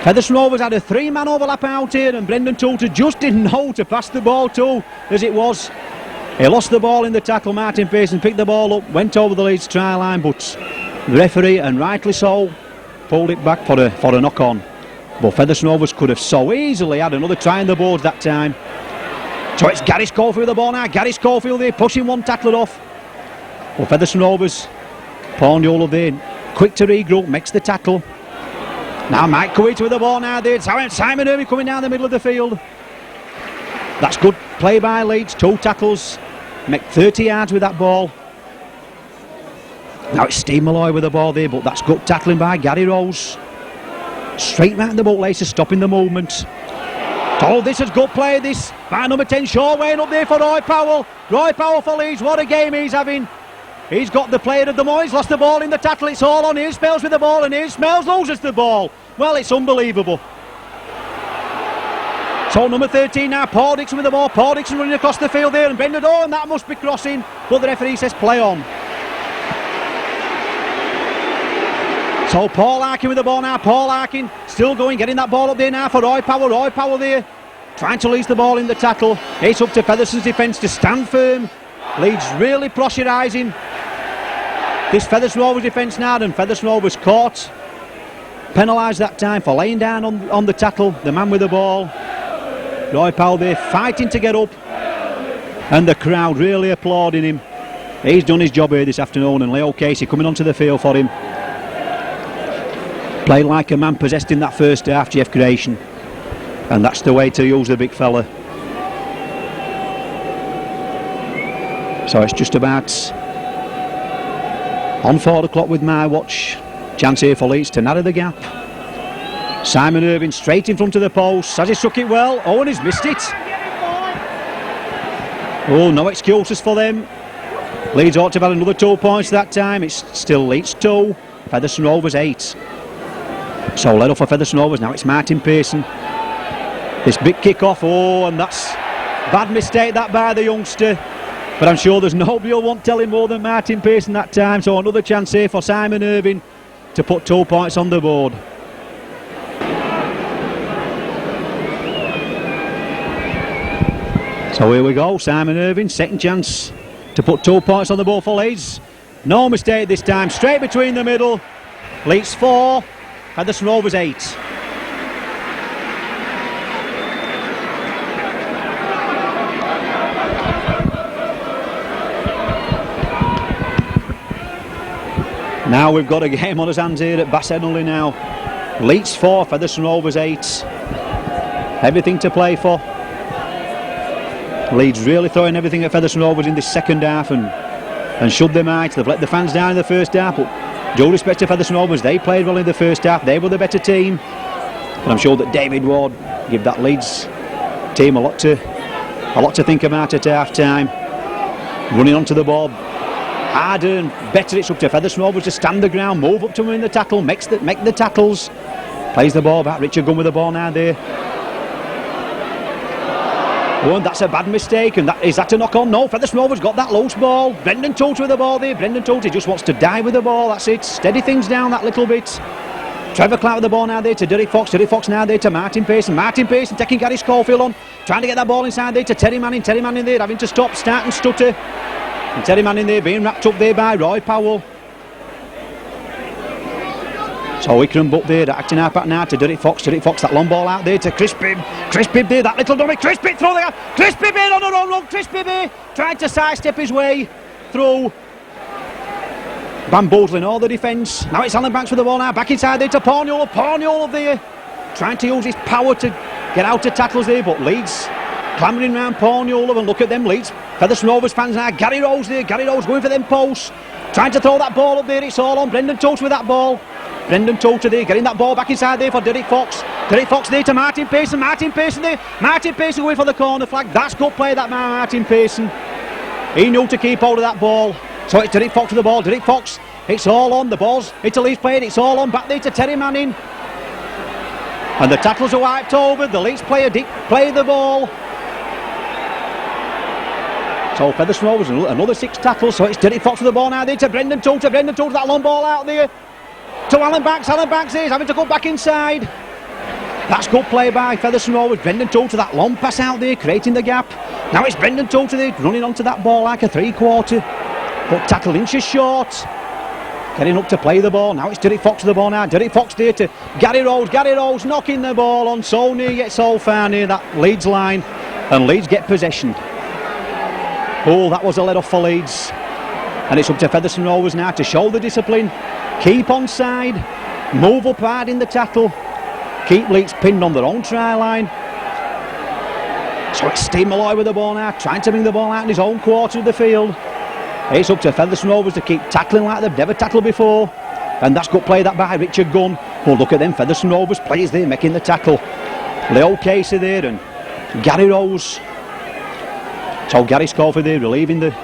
Featherstone Rovers had a 3-man overlap out here, and Brendan Tota just didn't know to pass the ball to as it was. He lost the ball in the tackle. Martin Pearson picked the ball up, went over the Leeds try line, but the referee, and rightly so, pulled it back for a knock on. But Featherstone Rovers could have so easily had another try in the boards that time. So it's Gary Schofield with the ball now. Gary Schofield there pushing one tackler off. Well, Featherstone Rovers, Paul Newell there, quick to regroup, makes the tackle. Now Mike Kuwait with the ball now there. Simon Irving coming down the middle of the field. That's good play by Leeds. 2 tackles, make 30 yards with that ball. Now it's Steve Malloy with the ball there, but that's good tackling by Gary Rose. Straight round the bootlaces, stopping the movement. Oh, this is good play, this by number 10, Shaw Wayne up there for Roy Powell. Roy Powell for Leeds, what a game he's having. He's got the player of the more. He's lost the ball in the tackle. It's all on. Ian Smales with the ball, and Ian Smales loses the ball. Well, it's unbelievable. So number 13 now, Paul Dixon with the ball. Paul Dixon running across the field there, and Brendan, and that must be crossing, but the referee says play on. So Paul Harkin with the ball now. Paul Harkin still going, getting that ball up there now for Roy Powell. Roy Powell there, trying to release the ball in the tackle. It's up to Featherstone's defence to stand firm. Leeds really pressurising this Featherstone Rovers defence now, and Featherstone Rovers caught, penalised that time for laying down on the tackle, the man with the ball. Roy Powell there fighting to get up, and the crowd really applauding him. He's done his job here this afternoon, and Leo Casey coming onto the field for him. Played like a man possessed in that first half, Jeff Creation, and that's the way to use the big fella. So it's just about on 4 o'clock with my watch. Chance here for Leeds to narrow the gap. Simon Irving straight in front of the post. Has he struck it well? Oh, and he's missed it. Oh, no excuses for them. Leeds ought to have had another 2 points that time. It's still Leeds 2, Featherstone Rovers 8. So let off for Featherstone Rovers. Now it's Martin Pearson. This big kick-off. Oh, and that's bad mistake that by the youngster. But I'm sure there's nobody who'll want telling more than Martin Pearson that time. So another chance here for Simon Irving to put 2 points on the board. So here we go, Simon Irving, second chance to put 2 points on the board for Leeds. No mistake this time, straight between the middle. Leeds 4, Featherstone Rovers 8. Now we've got a game on his hands here at Bassenolly now. Leeds 4, Featherstone Rovers 8. Everything to play for. Leeds really throwing everything at Featherstone Rovers in this second half, and should they might. They've let the fans down in the first half, but due respect to Featherstone Rovers, they played well in the first half. They were the better team, and I'm sure that David Ward give that Leeds team a lot to think about at half time. Running onto the ball harder and better. It's up to Featherstone Rovers to stand the ground, move up to him in the tackle, make the tackles, plays the ball back. Richard Gunn with the ball now there. Oh, and that's a bad mistake, and is that a knock on? No, Featherstone Rovers got that loose ball. Brendan Tote with the ball there. Brendan Tote just wants to dive with the ball. That's it. Steady things down that little bit. Trevor Clark with the ball now there to Derek Fox. Derek Fox now there to Martin Pearson. Martin Pearson taking Gary Schofield on, trying to get that ball inside there to Terry Manning. Terry Manning there having to stop, start and stutter. And Terry Manning there being wrapped up there by Roy Powell. So Wickram Butt there acting up at now to Derek Fox. Derek Fox, that long ball out there to Chris Bibb. Chris Bibb there, that little dummy. Chris Bibb through there. Chris Bibb in on the wrong run. Chris Bibb there trying to sidestep his way through, bamboozling all the defence. Now it's Alan Banks with the ball now. Back inside there to Porniola. Porniola there trying to use his power to get out of tackles there, but Leeds clambering around Porniola, and look at them Leeds Featherstone Rovers fans now. Gary Rose there. Gary Rose going for them posts, trying to throw that ball up there. It's all on Brendan Tote with that ball. Brendan Tote there getting that ball back inside there for Derek Fox. Derek Fox there to Martin Pearson. Martin Pearson there. Martin Pearson going for the corner flag. That's good play that man Martin Pearson. He knew to keep hold of that ball. So it's Derek Fox with the ball. Derek Fox, it's all on. The ball's Italy's played. It's all on. Back there to Terry Manning. And the tackles are wiped over. The Leeds player play the ball. So Featherstone Rovers another 6 tackles. So it's Derek Fox with the ball now there to Brendan Tote. Brendan Tote, that long ball out there to Alan Banks. Alan Banks is having to go back inside. That's good play by Featherstone Rovers. Brendan Tote, that long pass out there, creating the gap. Now it's Brendan Tote there running onto that ball like a 3/4, but tackle inches short. Getting up to play the ball. Now it's Derek Fox with the ball now. Derek Fox there to Gary Rose. Gary Rose knocking the ball on so near yet so far near that Leeds line, and Leeds get possession. Oh, that was a let off for Leeds, and it's up to Featherstone Rovers now to show the discipline. Keep on side, move up hard in the tackle, keep Leeds pinned on their own try line. So it's Steve Malloy with the ball now, trying to bring the ball out in his own quarter of the field. It's up to Featherstone Rovers to keep tackling like they've never tackled before, and that's good play that by Richard Gunn. Oh, look at them Featherstone Rovers players there making the tackle. Leo Casey there and Gary Rose. So Gary Schofield there relieving the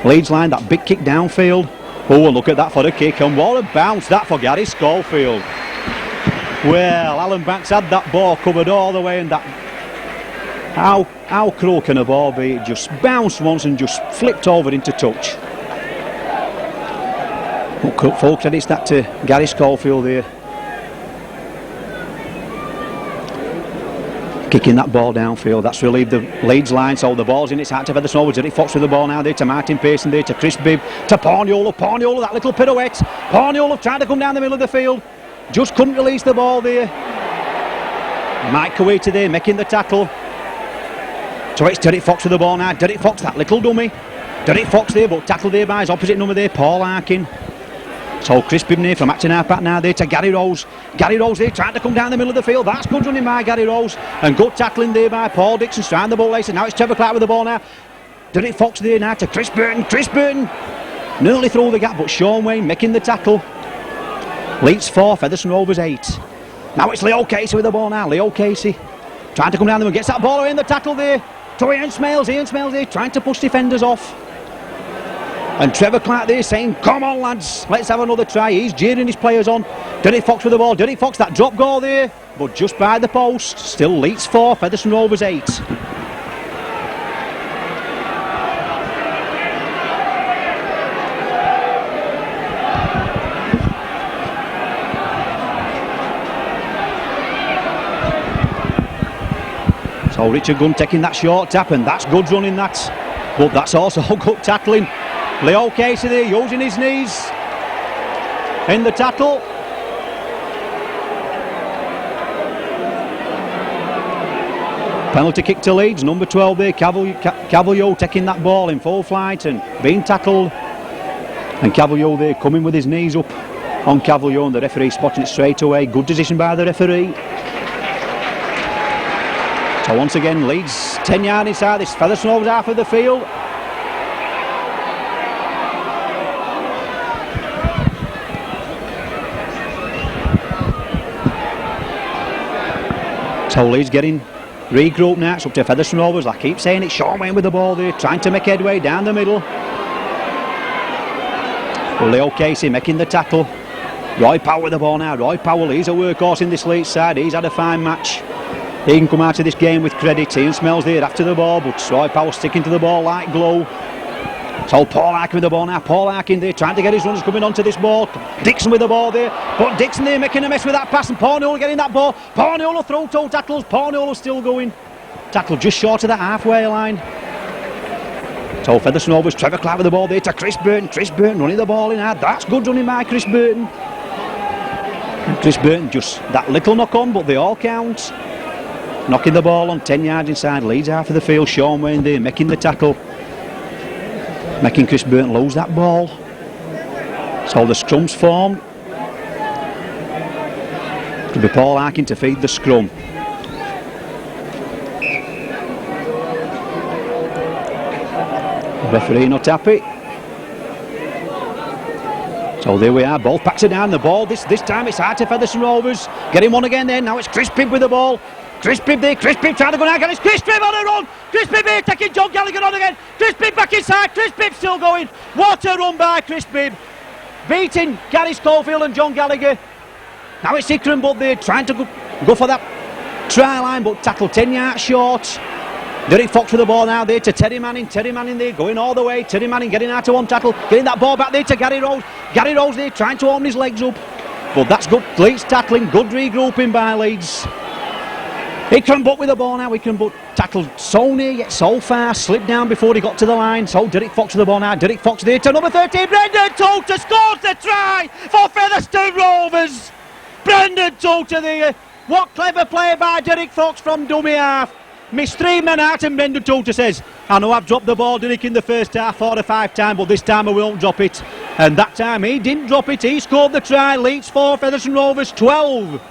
Leeds line, that big kick downfield. Oh, and look at that for the kick, and what a bounce that for Gary Schofield. Well, Alan Banks had that ball covered all the way, and that how cruel can a ball be? It just bounced once and just flipped over into touch. Full credits that to Gary Schofield there. Kicking that ball downfield, that's relieved the Leeds line, so the ball's in its hand to Featherstone. Derek Fox with the ball now there to Martin Pearson there to Chris Bibb, to Porniolo, that little pirouette. Porniolo trying to come down the middle of the field, just couldn't release the ball there. Mike Kuwaiti there making the tackle. So it's Derek Fox with the ball now, Derek Fox, that little dummy. Derek Fox there, but tackled there by his opposite number there, Paul Arkin. So Chris Bibb there from acting half-back now there to Gary Rose. Gary Rose there trying to come down the middle of the field. That's good running by Gary Rose. And good tackling there by Paul Dixon. Strand the ball later. Now it's Trevor Clark with the ball now. Derek Fox there now to Chris Burton. Chris Burton nearly through the gap, but Sean Wayne making the tackle. Leeds 4, Featherstone Rovers 8. Now it's Leo Casey with the ball now. Leo Casey trying to come down the middle. Gets that ball away in the tackle there. To Ian Smales. Ian Smales there trying to push defenders off. And Trevor Clark there saying, come on lads, let's have another try. He's jeering his players on. Derek Fox with the ball. Derek Fox, that drop goal there, but just by the post. Still Leeds 4, Featherstone Rovers 8. So Richard Gunn taking that short tap, and that's good running that. But that's also good tackling. Leo Casey there using his knees in the tackle. Penalty kick to Leeds, number 12 there, Cavalier taking that ball in full flight and being tackled. And Cavalier there coming with his knees up on Cavalier, and the referee spotting it straight away. Good decision by the referee. So once again, Leeds 10 yards inside this Featherstone Rovers half of the field. So Leeds getting regrouped now. It's up to Featherstone Rovers. I keep saying it. Sean Wayne with the ball there, trying to make headway down the middle. Leo Casey making the tackle. Roy Powell with the ball now. Roy Powell, he's a workhorse in this Leeds side. He's had a fine match. He can come out of this game with credit. Ian Smells there after the ball, but Roy Powell sticking to the ball like glue. So Paul Arkin with the ball now. Paul Arkin there trying to get his runners coming onto this ball. Dixon with the ball there, but Dixon there making a mess with that pass, and Porniolo getting that ball. Porniolo through 2 tackles. Porniolo still going. Tackle just short of the halfway line. So Featherstone Rovers, Trevor Clark with the ball there to Chris Burton. Chris Burton running the ball in hard. That's good running by Chris Burton. And Chris Burton just that little knock on, but they all count. Knocking the ball on 10 yards inside Leeds half of the field. Sean Wayne there making the tackle, making Chris Burton lose that ball. So the scrum's formed. Could be Paul Arkin to feed the scrum. Referee not happy. So there we are, ball packs it down the ball. This time it's hard to Featherstone Rovers. Getting one again then. Now it's Chris Bibb with the ball. Chris Bibb there, Chris Bibb trying to go down again. It's Chris Bibb on a run. Chris Bibb here taking John Gallagher on again. Chris Bibb back inside. Chris Bibb still going. What a run by Chris Bibb. Beating Gary Schofield and John Gallagher. Now it's Ikram Butt there trying to go for that try line, but tackled 10 yards short. Derek Fox with the ball now there to Terry Manning. Terry Manning there going all the way. Terry Manning getting out to one tackle. Getting that ball back there to Gary Rose. Gary Rose there trying to open his legs up. But that's good Leeds tackling. Good regrouping by Leeds. Ikram Butt with the ball now. Ikram Butt tackled so near yet so far. Slipped down before he got to the line. So Derek Fox with the ball now. Derek Fox there to number 13. Brendan Toulter scores the try for Featherstone Rovers. Brendan Toulter there. What clever play by Derek Fox from dummy half. Missed 3 men out, and Brendan Toulter says, I know I've dropped the ball, Derek, in the first half 4 or 5 times, but this time I won't drop it. And that time he didn't drop it. He scored the try. Leeds 4, Featherstone Rovers 12.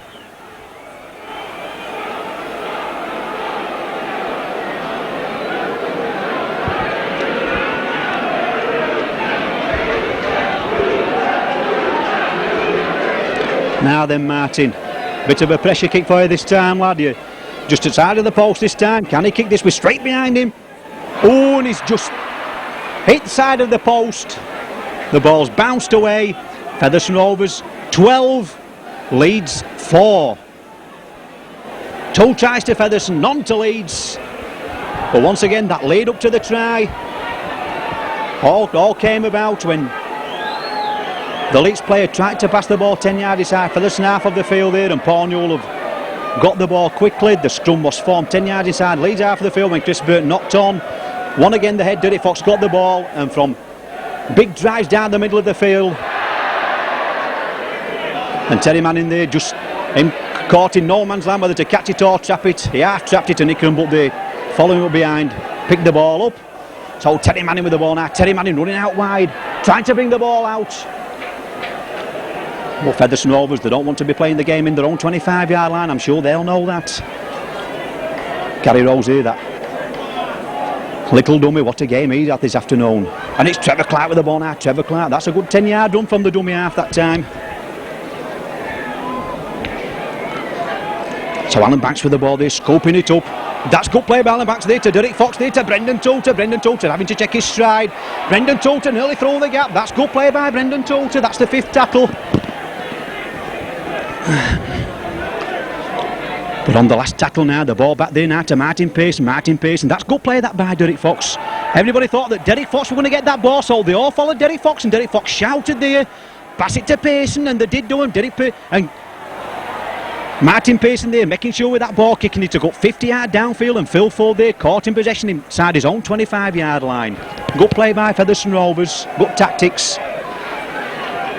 Now then, Martin, bit of a pressure kick for you this time, lad. You just outside of the post this time. Can he kick this? We're straight behind him. Oh, and he's just hit the side of the post. The ball's bounced away. Featherstone Rovers 12, Leeds 4. 2 tries to Featherstone, none to Leeds. But once again, that lead up to the try all came about when The Leeds player tried to pass the ball 10 yards inside for the half of the field there, and Paul Newell have got the ball quickly. The scrum was formed 10 yards inside Leeds half of the field when Chris Burton knocked on. One again the head, Derek Fox got the ball, and from big drives down the middle of the field. And Terry Manning there just caught in no man's land whether to catch it or trap it. He half trapped it, and Nickerham, but they following up behind, picked the ball up. So Terry Manning with the ball now. Terry Manning running out wide, trying to bring the ball out. But Featherstone Rovers, they don't want to be playing the game in their own 25-yard line. I'm sure they'll know that. Gary Rose here, that little dummy, what a game he's had this afternoon. And it's Trevor Clark with the ball now. Trevor Clark, that's a good 10-yard run from the dummy half that time. So Alan Banks with the ball there, scoping it up. That's good play by Alan Banks there to Derek Fox there to Brendan Toulter. Brendan Toulter having to check his stride. Brendan Toulter nearly through the gap. That's good play by Brendan Toulter. That's the 5th tackle. But on the last tackle now, the ball back there now to Martin Pearson. And that's good play that by Derek Fox. Everybody thought that Derek Fox was going to get that ball, so they all followed Derek Fox, and Derek Fox shouted there, pass it to Pearson, and they did do him. And Martin Pearson there making sure with that ball kicking it to go 50-yard downfield, and Phil Ford there caught in possession inside his own 25-yard line. Good play by Featherstone Rovers, good tactics.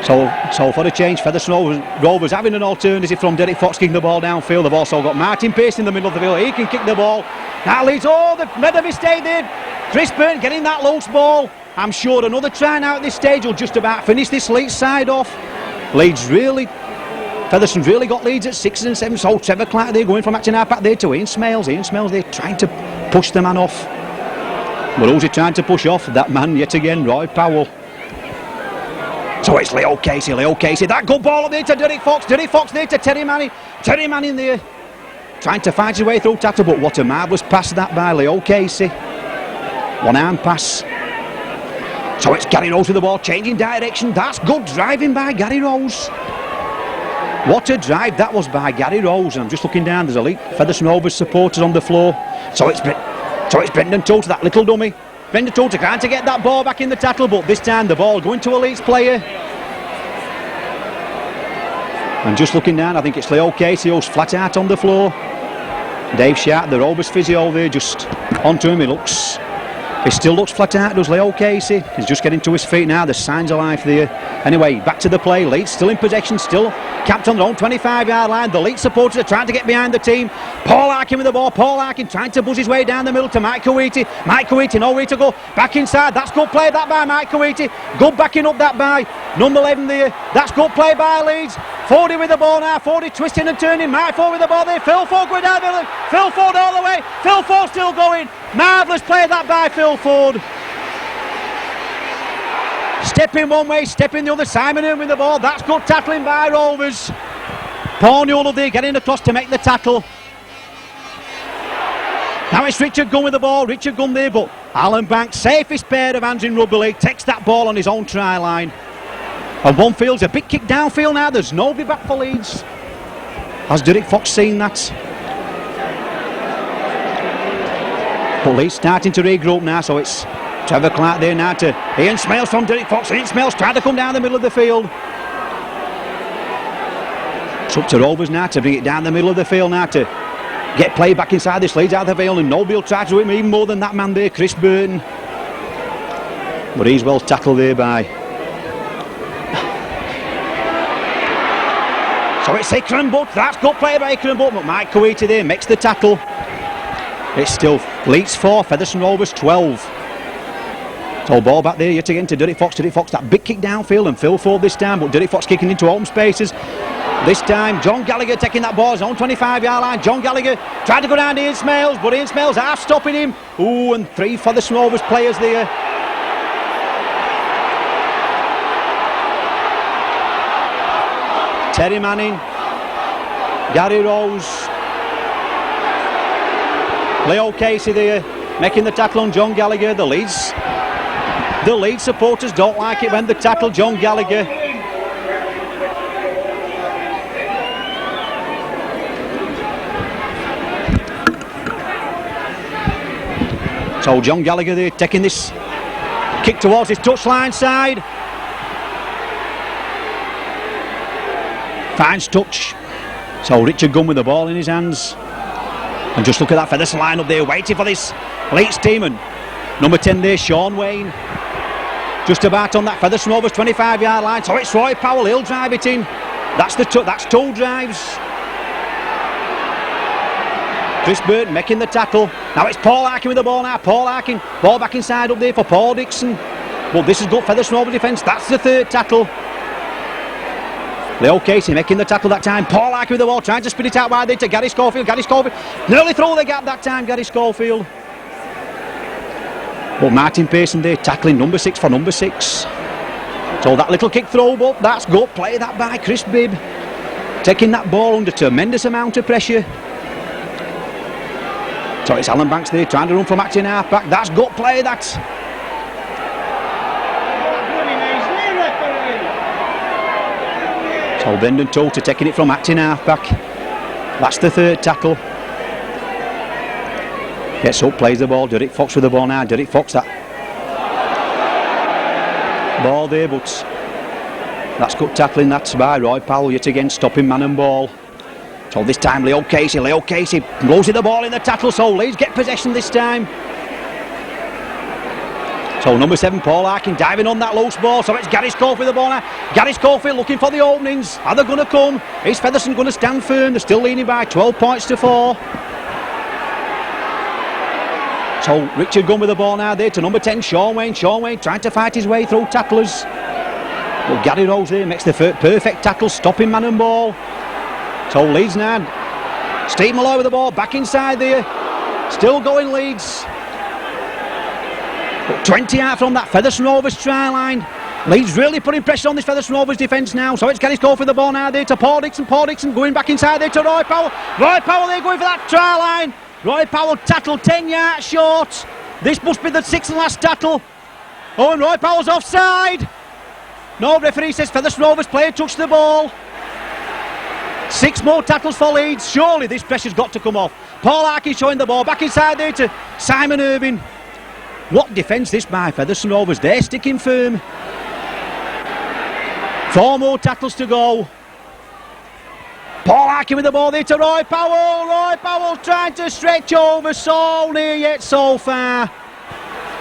So for a change, Featherstone Rovers having an alternative from Derek Fox kicking the ball downfield. They've also got Martin Pearson in the middle of the field. He can kick the ball. That leads. Oh, they've made a mistake there. Chris Burton getting that loose ball. I'm sure another try now at this stage will just about finish this Leeds side off. Featherstone's really got Leeds at 6 and 7. So Trevor Clark there going from acting half back there to Ian Smales. Ian Smales there trying to push the man off. But who's he trying to push off? That man yet again, Roy Powell. So it's Leo Casey. That good ball up there to Derek Fox. Derek Fox there to Terry Manning. Terry Manning there trying to fight his way through tackle, but what a marvellous pass that by Leo Casey. One arm pass. So it's Gary Rose with the ball, changing direction. That's good driving by Gary Rose. What a drive that was by Gary Rose. And I'm just looking down, there's elite Featherstone Rovers supporters on the floor. So it's Brendan Toulter, that little dummy. Brendan Toulter trying to get that ball back in the tackle, but this time the ball going to a Leeds player. And just looking down, I think it's Leo Casey who's flat out on the floor. Dave Sharp, the Rovers physio there, just onto him. He still looks flat out, does Leo Casey. He's just getting to his feet now, there's signs of life there. Anyway, back to the play. Leeds still in possession, still capped on their own 25-yard line. The Leeds supporters are trying to get behind the team. Paul Harkin with the ball. Paul Harkin trying to buzz his way down the middle to Mike Coeity. Mike Coeity nowhere to go. Back inside. That's good play that by Mike Coeity. Good backing up that by number 11 there. That's good play by Leeds. 40 with the ball now. 40 twisting and turning. Mike Ford with the ball there. Phil Ford going down the middle. Phil Ford all the way. Phil Ford still going. Marvellous play that by Phil Ford. Stepping one way, stepping the other. Simon Owen with the ball. That's good tackling by Rovers. Paul Newell there getting across to make the tackle. Now it's Richard Gunn with the ball. Richard Gunn there, but Alan Banks, safest pair of hands in rugby league, takes that ball on his own try line. And one field's a big kick downfield now. There's nobody back for Leeds. Has Derek Fox seen that? But Leeds starting to regroup now, so it's Trevor Clark there now to Ian Smales from Derek Fox. Ian Smales trying to come down the middle of the field. It's up to Rovers now to bring it down the middle of the field now to get play back inside this Leeds out of the field, and nobody will try to do him even more than that man there, Chris Burton. But he's well tackled there by. So it's Icklin Butt. That's good play by Icklin Butt, but Mike Coeity there makes the tackle. It's still Leeds 4, Featherstone Rovers 12. So ball back there yet again to Derek Fox. Derek Fox, that big kick downfield, and Phil Ford this time, but Derek Fox kicking into open spaces. This time John Gallagher taking that ball, his own 25-yard line. John Gallagher tried to go down to Ian Smales, but Ian Smales half stopping him. Ooh, and 3 Featherstone Rovers players there. Terry Manning, Gary Rose, Leo Casey there making the tackle on John Gallagher. The Leeds supporters don't like it when they tackle John Gallagher. So John Gallagher there taking this kick towards his touchline side. Finds touch. So Richard Gunn with the ball in his hands. And just look at that Featherstone line up there, waiting for this Leeds team. And number 10 there, Sean Wayne. Just about on that Featherstone Rovers 25-yard line. So it's Roy Powell, he'll drive it in. That's two drives. Chris Burton making the tackle. Now it's Paul Harkin with the ball now. Paul Harkin, ball back inside up there for Paul Dixon. But this has got Featherstone Rovers defence. That's the third tackle. Leo Casey making the tackle that time. Paul Harkin with the ball, trying to spin it out wide there to Gary Schofield. Gary Schofield nearly through the gap that time, Gary Schofield. But Martin Pearson there tackling number 6 for number 6. So that little kick throw, but that's good play that by Chris Bibb. Taking that ball under tremendous amount of pressure. So it's Alan Banks there trying to run from acting half back. That's good play that. So Brendan Tota taking it from acting half back. That's the third tackle. Gets up, plays the ball. Derek Fox with the ball now. Derek Fox, that ball there, but that's good tackling. That's by Roy Powell yet again, stopping man and ball. So this time Leo Casey blows in the ball in the tackle. So Leeds get possession this time. So number 7 Paul Harkin diving on that loose ball. So it's Gary Schofield with the ball now. Gary Schofield looking for the openings. Are they going to come? Is Featherstone going to stand firm? They're still leading by 12 points to 4. So Richard Gunn with the ball now there to number 10 Sean Wayne. Sean Wayne trying to fight his way through tacklers. But Gary Rose there makes the perfect tackle, stopping man and ball. So Leeds now. Steve Malloy with the ball back inside there. Still going Leeds. But 20 out from that Featherstone Rovers try line. Leeds really putting pressure on this Featherstone Rovers defence now. So it's Gary Schofield with the ball now there to Paul Dixon. Paul Dixon going back inside there to Roy Powell. Roy Powell there going for that try line. Roy Powell tackled 10 yards short. This must be the 6th and last tackle. Oh, and Roy Powell's offside. No, referee says Featherstone Rovers player touched the ball. 6 more tackles for Leeds. Surely this pressure's got to come off. Paul Harkin showing the ball back inside there to Simon Irving. What defence this by Featherstone Rovers. They're sticking firm. 4 more tackles to go. Paul Harkin with the ball there to Roy Powell. Roy Powell trying to stretch over, so near yet so far.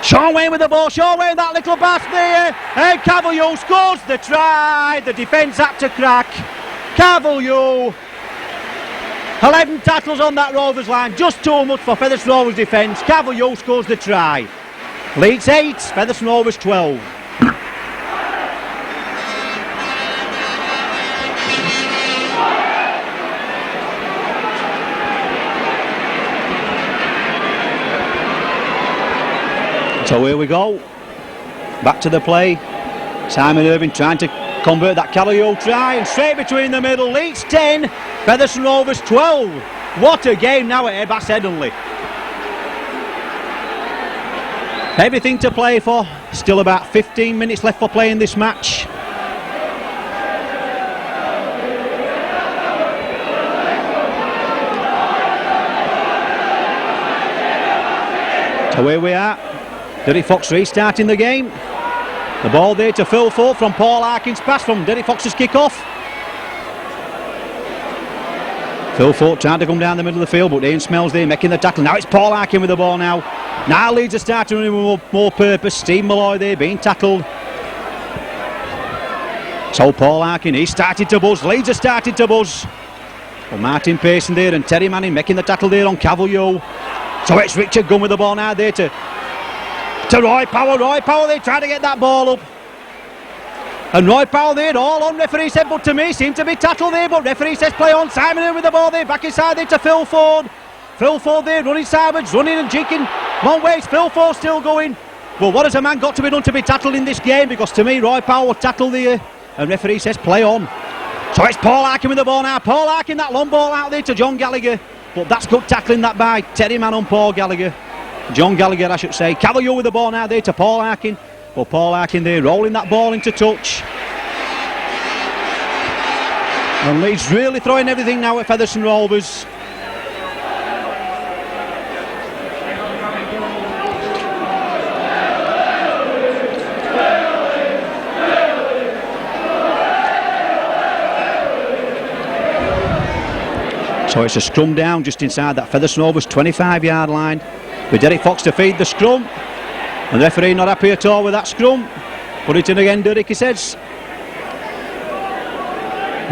Sean Wayne with the ball. Sean Wayne, that little pass there. And Cavalier scores the try. The defence had to crack. Cavalier. 11 tackles on that Rovers line. Just too much for Featherstone Rovers defence. Cavalier scores the try. Leeds 8, Featherstone Rovers 12. So here we go, back to the play. Simon Irving trying to convert that Cavalier try, and straight between the middle. Leeds 10, Featherstone Rovers 12. What a game now at Abbas Headingley. Everything to play for. Still about 15 minutes left for play in this match. So here we are. Derek Fox restarting the game. The ball there to Phil Ford from Paul Harkin's pass from Derek Fox's kick-off. Phil Ford trying to come down the middle of the field, but Ian Smells there making the tackle. Now it's Paul Harkin with the ball now. Now Leeds are starting with more purpose. Steve Malloy there being tackled. So Paul Harkin, he started to buzz. Leeds are starting to buzz. Well, Martin Pearson there and Terry Manning making the tackle there on Cavalier. So it's Richard Gunn with the ball now there to Roy Powell. Roy Powell there trying to get that ball up. And Roy Powell there, all on, referee said, but to me seemed to be tackled there, but referee says play on. Simon in with the ball there, back inside there to Phil Ford. Phil Ford there running sideways, running and jinking. One way, Phil Ford still going. Well, what has a man got to be done to be tackled in this game? Because to me, Roy Powell was tackled there, and referee says play on. So it's Paul Harkin with the ball now. Paul Harkin, that long ball out there to John Gallagher. But that's good tackling that by Terry Mann on Paul Gallagher. John Gallagher, I should say. Cavalier with the ball now there to Paul Harkin. Well, Paul Harkin there rolling that ball into touch. And Leeds really throwing everything now at Featherstone Rovers. So it's a scrum down just inside that Featherstone Rovers 25-yard line, with Derek Fox to feed the scrum, and the referee not happy at all with that scrum. Put it in again, Derek, he says.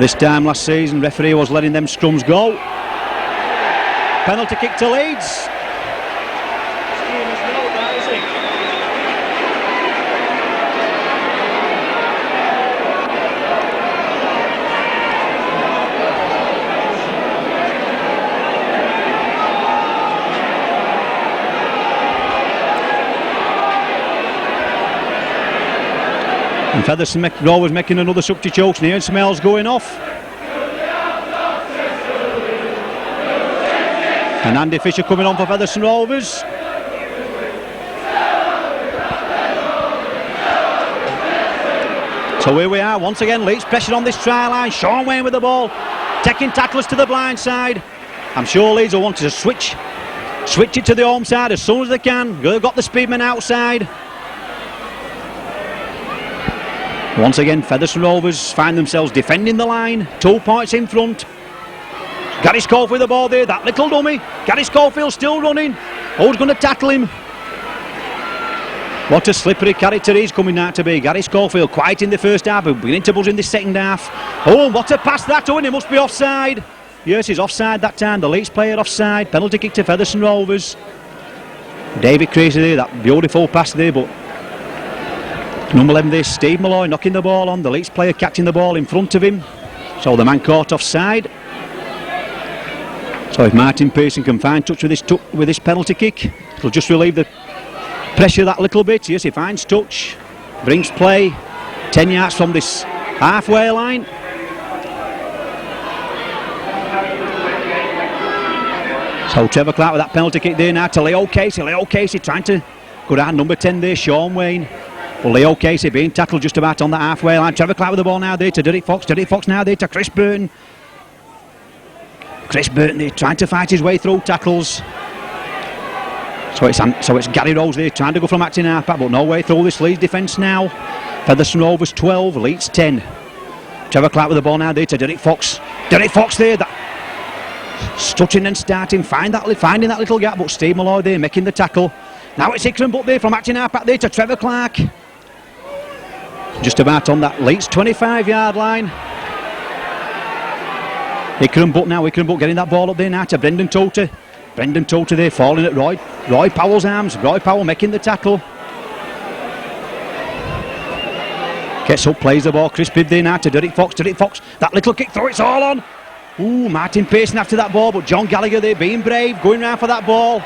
This time last season, referee was letting them scrums go. Penalty kick to Leeds. And Featherstone Rovers making another substitution here, and Smell's going off. And Andy Fisher coming on for Featherstone Rovers. So here we are once again, Leeds pressure on this try line. Sean Wayne with the ball, taking tacklers to the blind side. I'm sure Leeds will want to switch it to the home side as soon as they can. They've got the speedman outside. Once again, Featherstone Rovers find themselves defending the line, 2 points in front. Gary Schofield with the ball there, that little dummy. Gary Schofield still running. Who's going to tackle him? What a slippery character he's coming out to be. Gary Schofield quiet in the first half, but beginning to buzz in the second half. Oh, what a pass that, and he must be offside. Yes, he's offside that time, the Leeds player offside. Penalty kick to Featherstone Rovers. David Crazy there, that beautiful pass there, but number 11 there, Steve Malloy knocking the ball on, the Leeds player catching the ball in front of him. So the man caught offside. So if Martin Pearson can find touch with this penalty kick, it'll just relieve the pressure that little bit. Yes, he finds touch, brings play 10 yards from this halfway line. So Trevor Clark with that penalty kick there now to Leo Casey. Leo Casey trying to go down, number 10 there, Sean Wayne. Well, Leo Casey being tackled just about on the halfway line. Trevor Clark with the ball now there to Derek Fox. Derek Fox now there to Chris Burton. Chris Burton there trying to fight his way through tackles. So it's Gary Rose there trying to go from acting halfback, but no way through this Leeds defence now. Featherstone Rovers 12, Leeds 10. Trevor Clark with the ball now there to Derek Fox. Derek Fox there, stutting and starting, finding that little gap, but Steve Malloy there making the tackle. Now it's Ikram Butt there from acting halfback there to Trevor Clark. Just about on that Leeds 25-yard line. Ikram Butt getting that ball up there now to Brendan Toter. Brendan Toter there falling at Roy Powell's arms. Roy Powell making the tackle. Gets up, plays the ball. Chris Bibb there now to Derek Fox. Derek Fox, that little kick through, it's all on. Ooh, Martin Pearson after that ball, but John Gallagher there being brave, going round for that ball.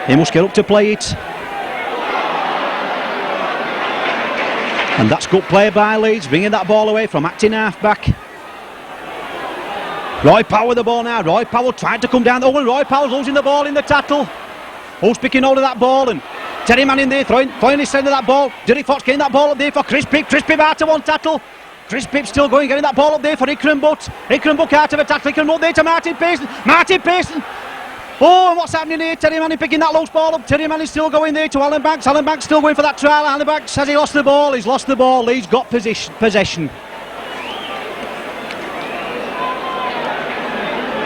He must get up to play it. And that's good play by Leeds, bringing that ball away from acting half-back. Roy Powell with the ball now. Roy Powell tried to come down. Oh, and Roy Powell's losing the ball in the tackle. Who's picking hold of that ball? And Terry Manning there throwing his side of that ball. Derek Fox getting that ball up there for Chris Bibb. Chris Bibb out of one tackle. Chris Bibb still going, getting that ball up there for Ikram Butt. Ikram Butt out of a tackle. Ikram Butt there to Martin Pearson. Martin Pearson. Oh, and what's happening here? Terry Manning picking that loose ball up. Terry Manning still going there to Alan Banks. Alan Banks still going for that trial. Alan Banks, has he lost the ball? He's lost the ball. Leeds got possession.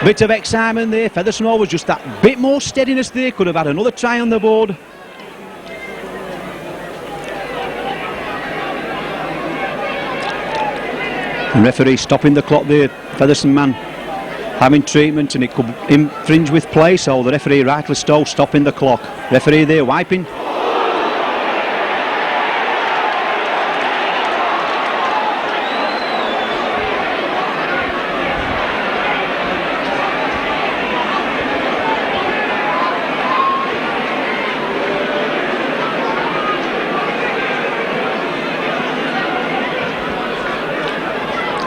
Bit of excitement there. Featherstone Rovers just that bit more steadiness there. Could have had another try on the board. And referee stopping the clock there. Featherstone man having treatment and it could infringe with play, so the referee rightly so stopping the clock. Referee there wiping.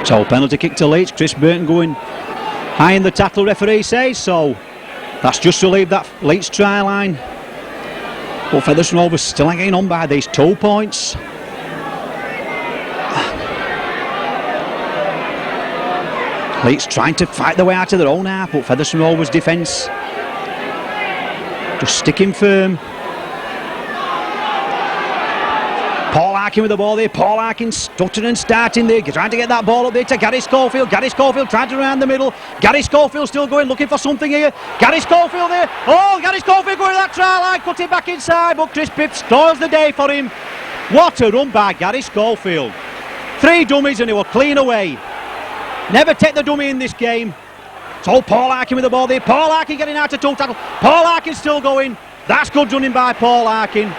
So penalty kick to Leeds. Chris Burton going high in the tackle, referee says, so that's just to leave that Leeds try line. But Featherstone Rovers still hanging on by these 2 points. Leeds trying to fight their way out of their own half, but Featherstone Rovers defence just sticking firm. Paul Arkin with the ball there. Paul Arkin stuttering, starting there, trying to get that ball up there to Gary Schofield. Gary Schofield trying to round the middle. Gary Schofield still going, looking for something here. Gary Schofield there. Oh, Gary Schofield going to that try line, cut it back inside, but Chris Pipp spoils the day for him. What a run by Gary Schofield. 3 dummies and he was clean away. Never take the dummy in this game. So Paul Arkin with the ball there. Paul Arkin getting out of 2 tackle. Paul Arkin still going. That's good running by Paul Arkin.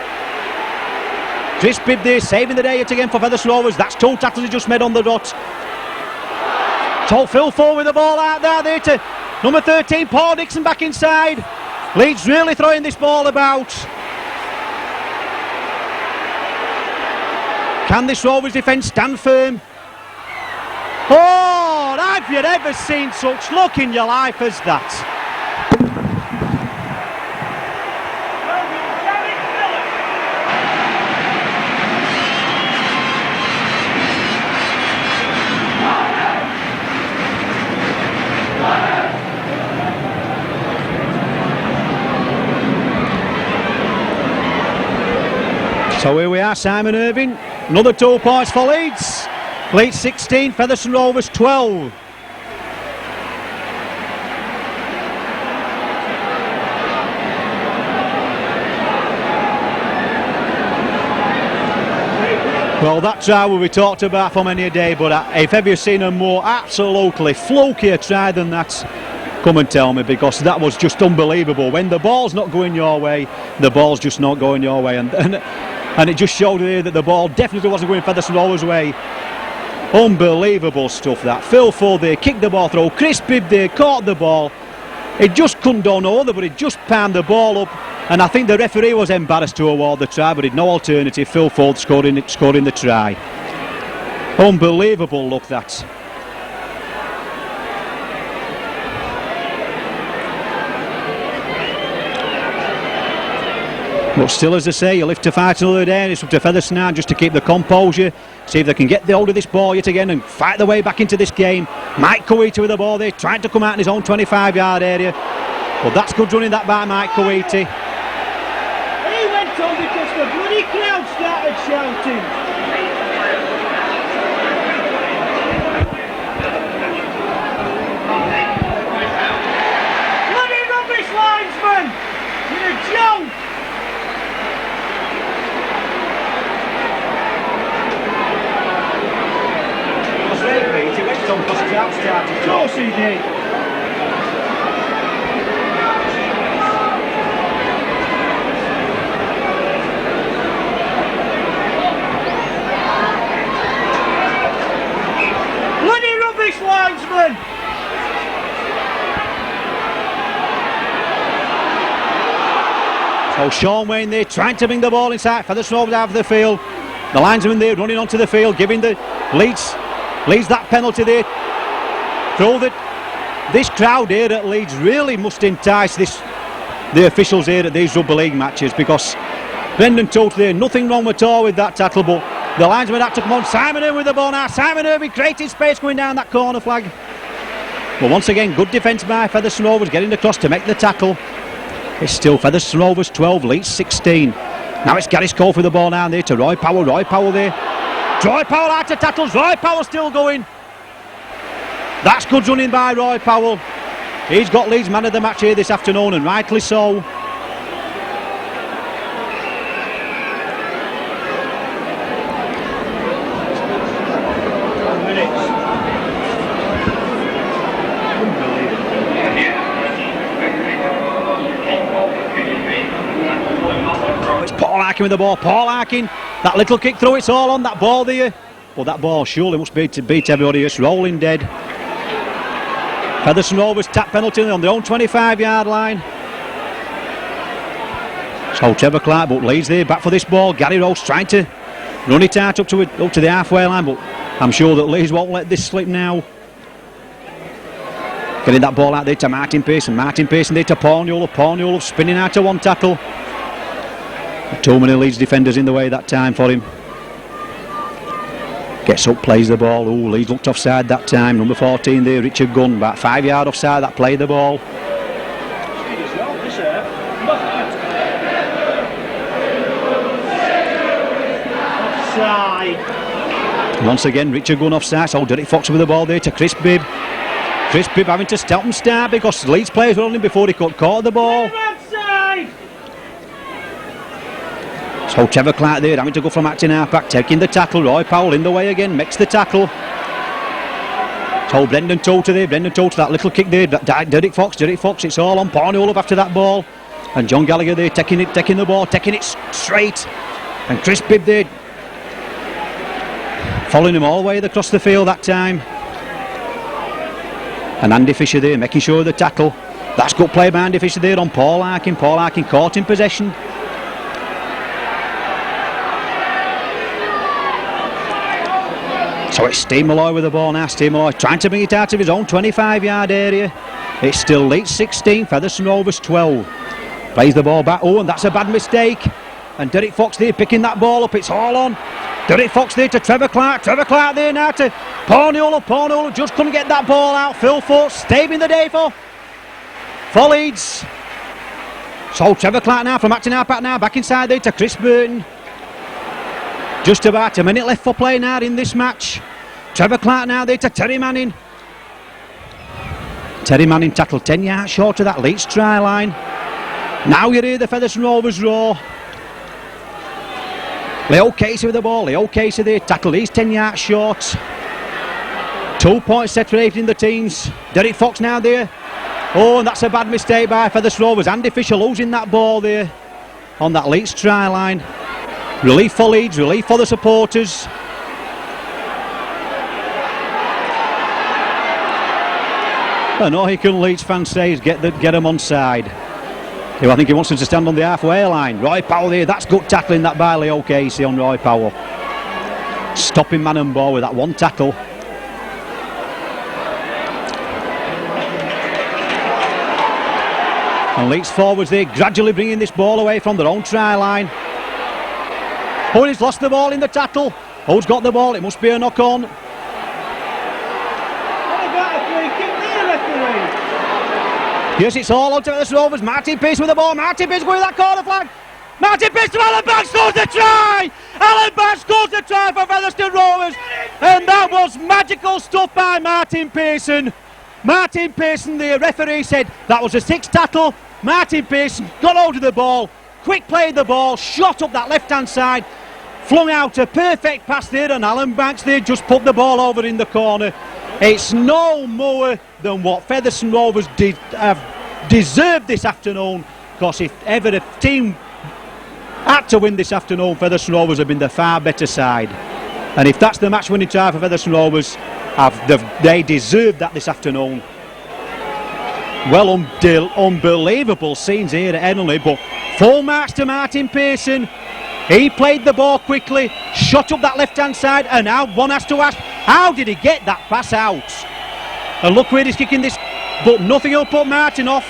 Chris Pipp there saving the day yet again for Featherstone Rovers. That's 2 tackles he just made on the dot. So Phil Ford with the ball out there to number 13, Paul Dixon back inside. Leeds really throwing this ball about. Can this Rovers defence stand firm? Oh, have you ever seen such luck in your life as that? So here we are, Simon Irving. Another 2 points for Leeds. Leeds 16, Featherstone Rovers 12. Well, that try will be talked about for many a day, but if ever you've seen a more absolutely flukier try than that, come and tell me, because that was just unbelievable. When the ball's not going your way, the ball's just not going your way, and it just showed here that the ball definitely wasn't going Featherstone Rovers' way. Unbelievable stuff that. Phil Ford there kicked the ball through. Chris Pipp there caught the ball. It just couldn't do no other, but it just palmed the ball up. And I think the referee was embarrassed to award the try, but he'd no alternative. Phil Ford scoring the try. Unbelievable look that. But still, as I say, you live to fight another day, and it's up to Featherstone now just to keep the composure, see if they can get the hold of this ball yet again and fight their way back into this game. Mike Coeity with the ball there, trying to come out in his own 25-yard area. But that's good running that by Mike Coeity. He went on because the bloody crowd started shouting. Bloody rubbish linesman! You're a joke! He went on because the crowd started. Of course he did. Bloody rubbish linesman! So Sean Wayne there trying to bring the ball inside. Featherstone Rovers out of the field. The linesman there running onto the field, giving the Leeds that penalty there. This crowd here at Leeds really must entice the officials here at these rugby league matches, because Brendan Tote there, nothing wrong at all with that tackle, but the linesman had to come on. Simon Irving with the ball now. Simon Irving creating space going down that corner flag. But once again, good defence by Featherstone Rovers, getting across to make the tackle. It's still Featherstone Rovers 12, Leeds 16. Now it's Gary Schofield with the ball down there to Roy Powell. Roy Powell there. Roy Powell out of tackles. Roy Powell still going. That's good running by Roy Powell. He's got Leeds man of the match here this afternoon, and rightly so. It's Paul Arkin with the ball. Paul Arkin, that little kick through, it's all on that ball there. Well, that ball surely must be to beat everybody. It's rolling dead. Featherstone Rovers tap penalty on their own 25-yard line. So Trevor Clark, but Leeds there back for this ball. Gary Rose trying to run it out up to the halfway line, but I'm sure that Leeds won't let this slip now. Getting that ball out there to Martin Pearson. Martin Pearson there to Paul Newell. Paul Newell spinning out to one tackle. Too many Leeds defenders in the way that time for him. Gets up, plays the ball. Ooh, Leeds looked offside that time. Number 14 there, Richard Gunn, about 5 yard offside. That played the ball. offside. Once again, Richard going offside. So Derek Fox with the ball there to Chris Bibb. Chris Bibb having to stop and start because the Leeds players were on him before he got caught the ball. Offside. So Trevor Clark there having to go from acting half-back, taking the tackle. Roy Powell in the way again, makes the tackle. So Brendan Toter there, that little kick there. Derek Fox, it's all on Pornhole after that ball. And John Gallagher there taking the ball, taking it straight. And Chris Bibb there following him all the way across the field that time. And Andy Fisher there making sure of the tackle. That's good play by Andy Fisher there on Paul Harkin. Paul Harkin caught in possession. So it's Steve Malloy with the ball now. Steve Malloy trying to bring it out of his own 25-yard area. It's still Leeds 16, Featherstone Rovers 12. Plays the ball back. Oh, and that's a bad mistake. And Derek Fox there picking that ball up. It's all on. Derek Fox there to Trevor Clark. Trevor Clark there now to Pornhole. Pornhole just couldn't get that ball out. Phil Foot staving the day for Leeds. So Trevor Clark now from acting half-back now. Back inside there to Chris Burton. Just about a minute left for play now in this match. Trevor Clark now there to Terry Manning. Terry Manning tackled 10 yards short of that Leeds try line. Now you hear the Featherstone Rovers roar. Leo Casey with the ball. Leo Casey there tackled. He's 10 yards short. 2 points separating the teams. Derek Fox now there. Oh, and that's a bad mistake by Featherstone Rovers. Andy Fisher losing that ball there on that Leeds try line. Relief for Leeds, relief for the supporters. And all he can Leeds fans say is get them on side. I think he wants them to stand on the halfway line. Roy Powell there, that's good tackling that by Leo Casey on Roy Powell. Stopping man and ball with that one tackle. And Leeds forwards there gradually bringing this ball away from their own try line. Oh, he's lost the ball in the tackle. Who's got the ball? It must be a knock on. What about a free kick there, referee? Yes, it's all on to the Rovers. Martin Pearce with the ball. Martin Pearce going with that corner flag. Martin Pearce to Alan Banks scores the try. Alan Banks scores the try for Featherstone Rovers. And that was magical stuff by Martin Pearson. Martin Pearson, the referee, said that was a sixth tackle. Martin Pearson got hold of the ball. Quick played the ball, shot up that left-hand side, flung out a perfect pass there, and Alan Banks there just put the ball over in the corner. It's no more than what Featherstone Rovers have deserved this afternoon, because if ever a team had to win this afternoon, Featherstone Rovers have been the far better side. And if that's the match-winning try for Featherstone Rovers, they deserved that this afternoon. Well, unbelievable scenes here at Henley, but full marks to Martin Pearson. He played the ball quickly, shot up that left-hand side, and now one has to ask, how did he get that pass out? And look where he's kicking this, but nothing will put Martin off.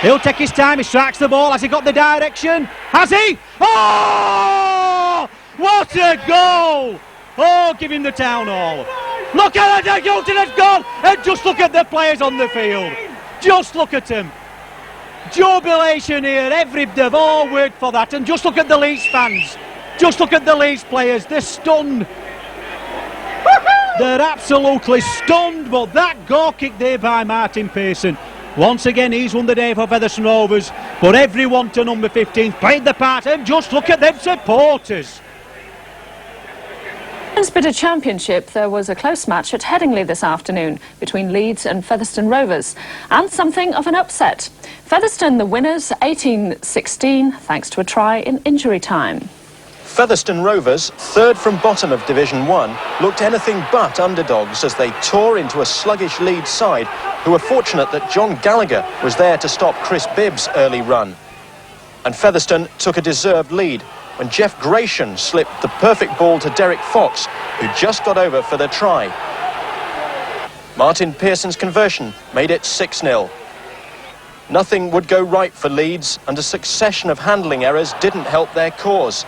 He'll take his time, he strikes the ball. Has he got the direction? Has he? Oh! What a goal! Oh, give him the town hall. Look at it, the ultimate's gone, and just look at the players on the field. Just look at them. Jubilation here, they've all worked for that, and just look at the Leeds fans. Just look at the Leeds players, they're stunned. They're absolutely stunned, but that goal kick there by Martin Pearson. Once again, he's won the day for Featherstone Rovers, but everyone to number 15 played the part, and just look at them supporters. In the Spitter Championship, there was a close match at Headingley this afternoon between Leeds and Featherstone Rovers, and something of an upset. Featherstone the winners 18-16 thanks to a try in injury time. Featherstone Rovers, third from bottom of Division 1, looked anything but underdogs as they tore into a sluggish Leeds side who were fortunate that John Gallagher was there to stop Chris Bibb's early run. And Featherstone took a deserved lead when Jeff Gratian slipped the perfect ball to Derek Fox, who just got over for the try. Martin Pearson's conversion made it 6-0. Nothing would go right for Leeds, and a succession of handling errors didn't help their cause.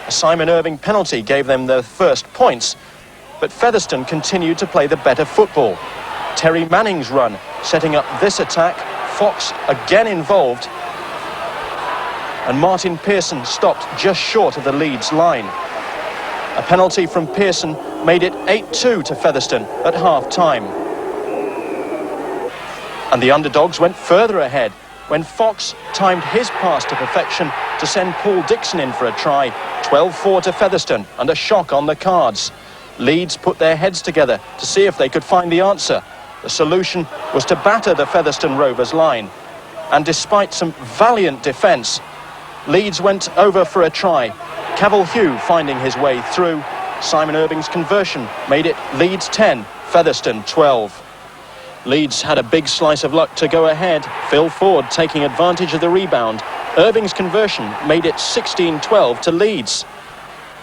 A Simon Irving penalty gave them their first points, but Featherstone continued to play the better football. Terry Manning's run setting up this attack, Fox again involved, and Martin Pearson stopped just short of the Leeds line. A penalty from Pearson made it 8-2 to Featherstone at half-time. And the underdogs went further ahead when Fox timed his pass to perfection to send Paul Dixon in for a try. 12-4 to Featherstone and a shock on the cards. Leeds put their heads together to see if they could find the answer. The solution was to batter the Featherstone Rovers line. And despite some valiant defence, Leeds went over for a try. Cavill Hugh finding his way through. Simon Irving's conversion made it Leeds 10, Featherstone 12. Leeds had a big slice of luck to go ahead. Phil Ford taking advantage of the rebound. Irving's conversion made it 16-12 to Leeds.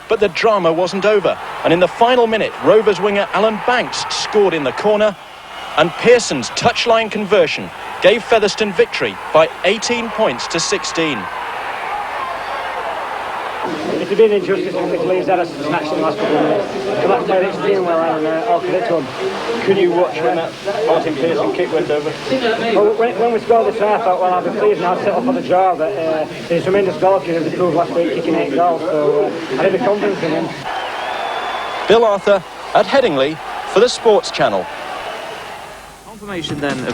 But the drama wasn't over, and in the final minute, Rovers winger Alan Banks scored in the corner, and Pearson's touchline conversion gave Featherstone victory by 18 points to 16. It's a bit of injustice because Leeds had a snatch in the last couple of minutes. Come back to play this team well and all credit to them. Could you watch when that Martin Pearson kick went over? Well, when we scored this half, I thought, well, I'll be pleased now to set off on the draw, but he's a tremendous goalkeeper as he proved last week, kicking 8 goals, so I had a bit of confidence in him. Bill Arthur at Headingley for the Sports Channel. Confirmation then of the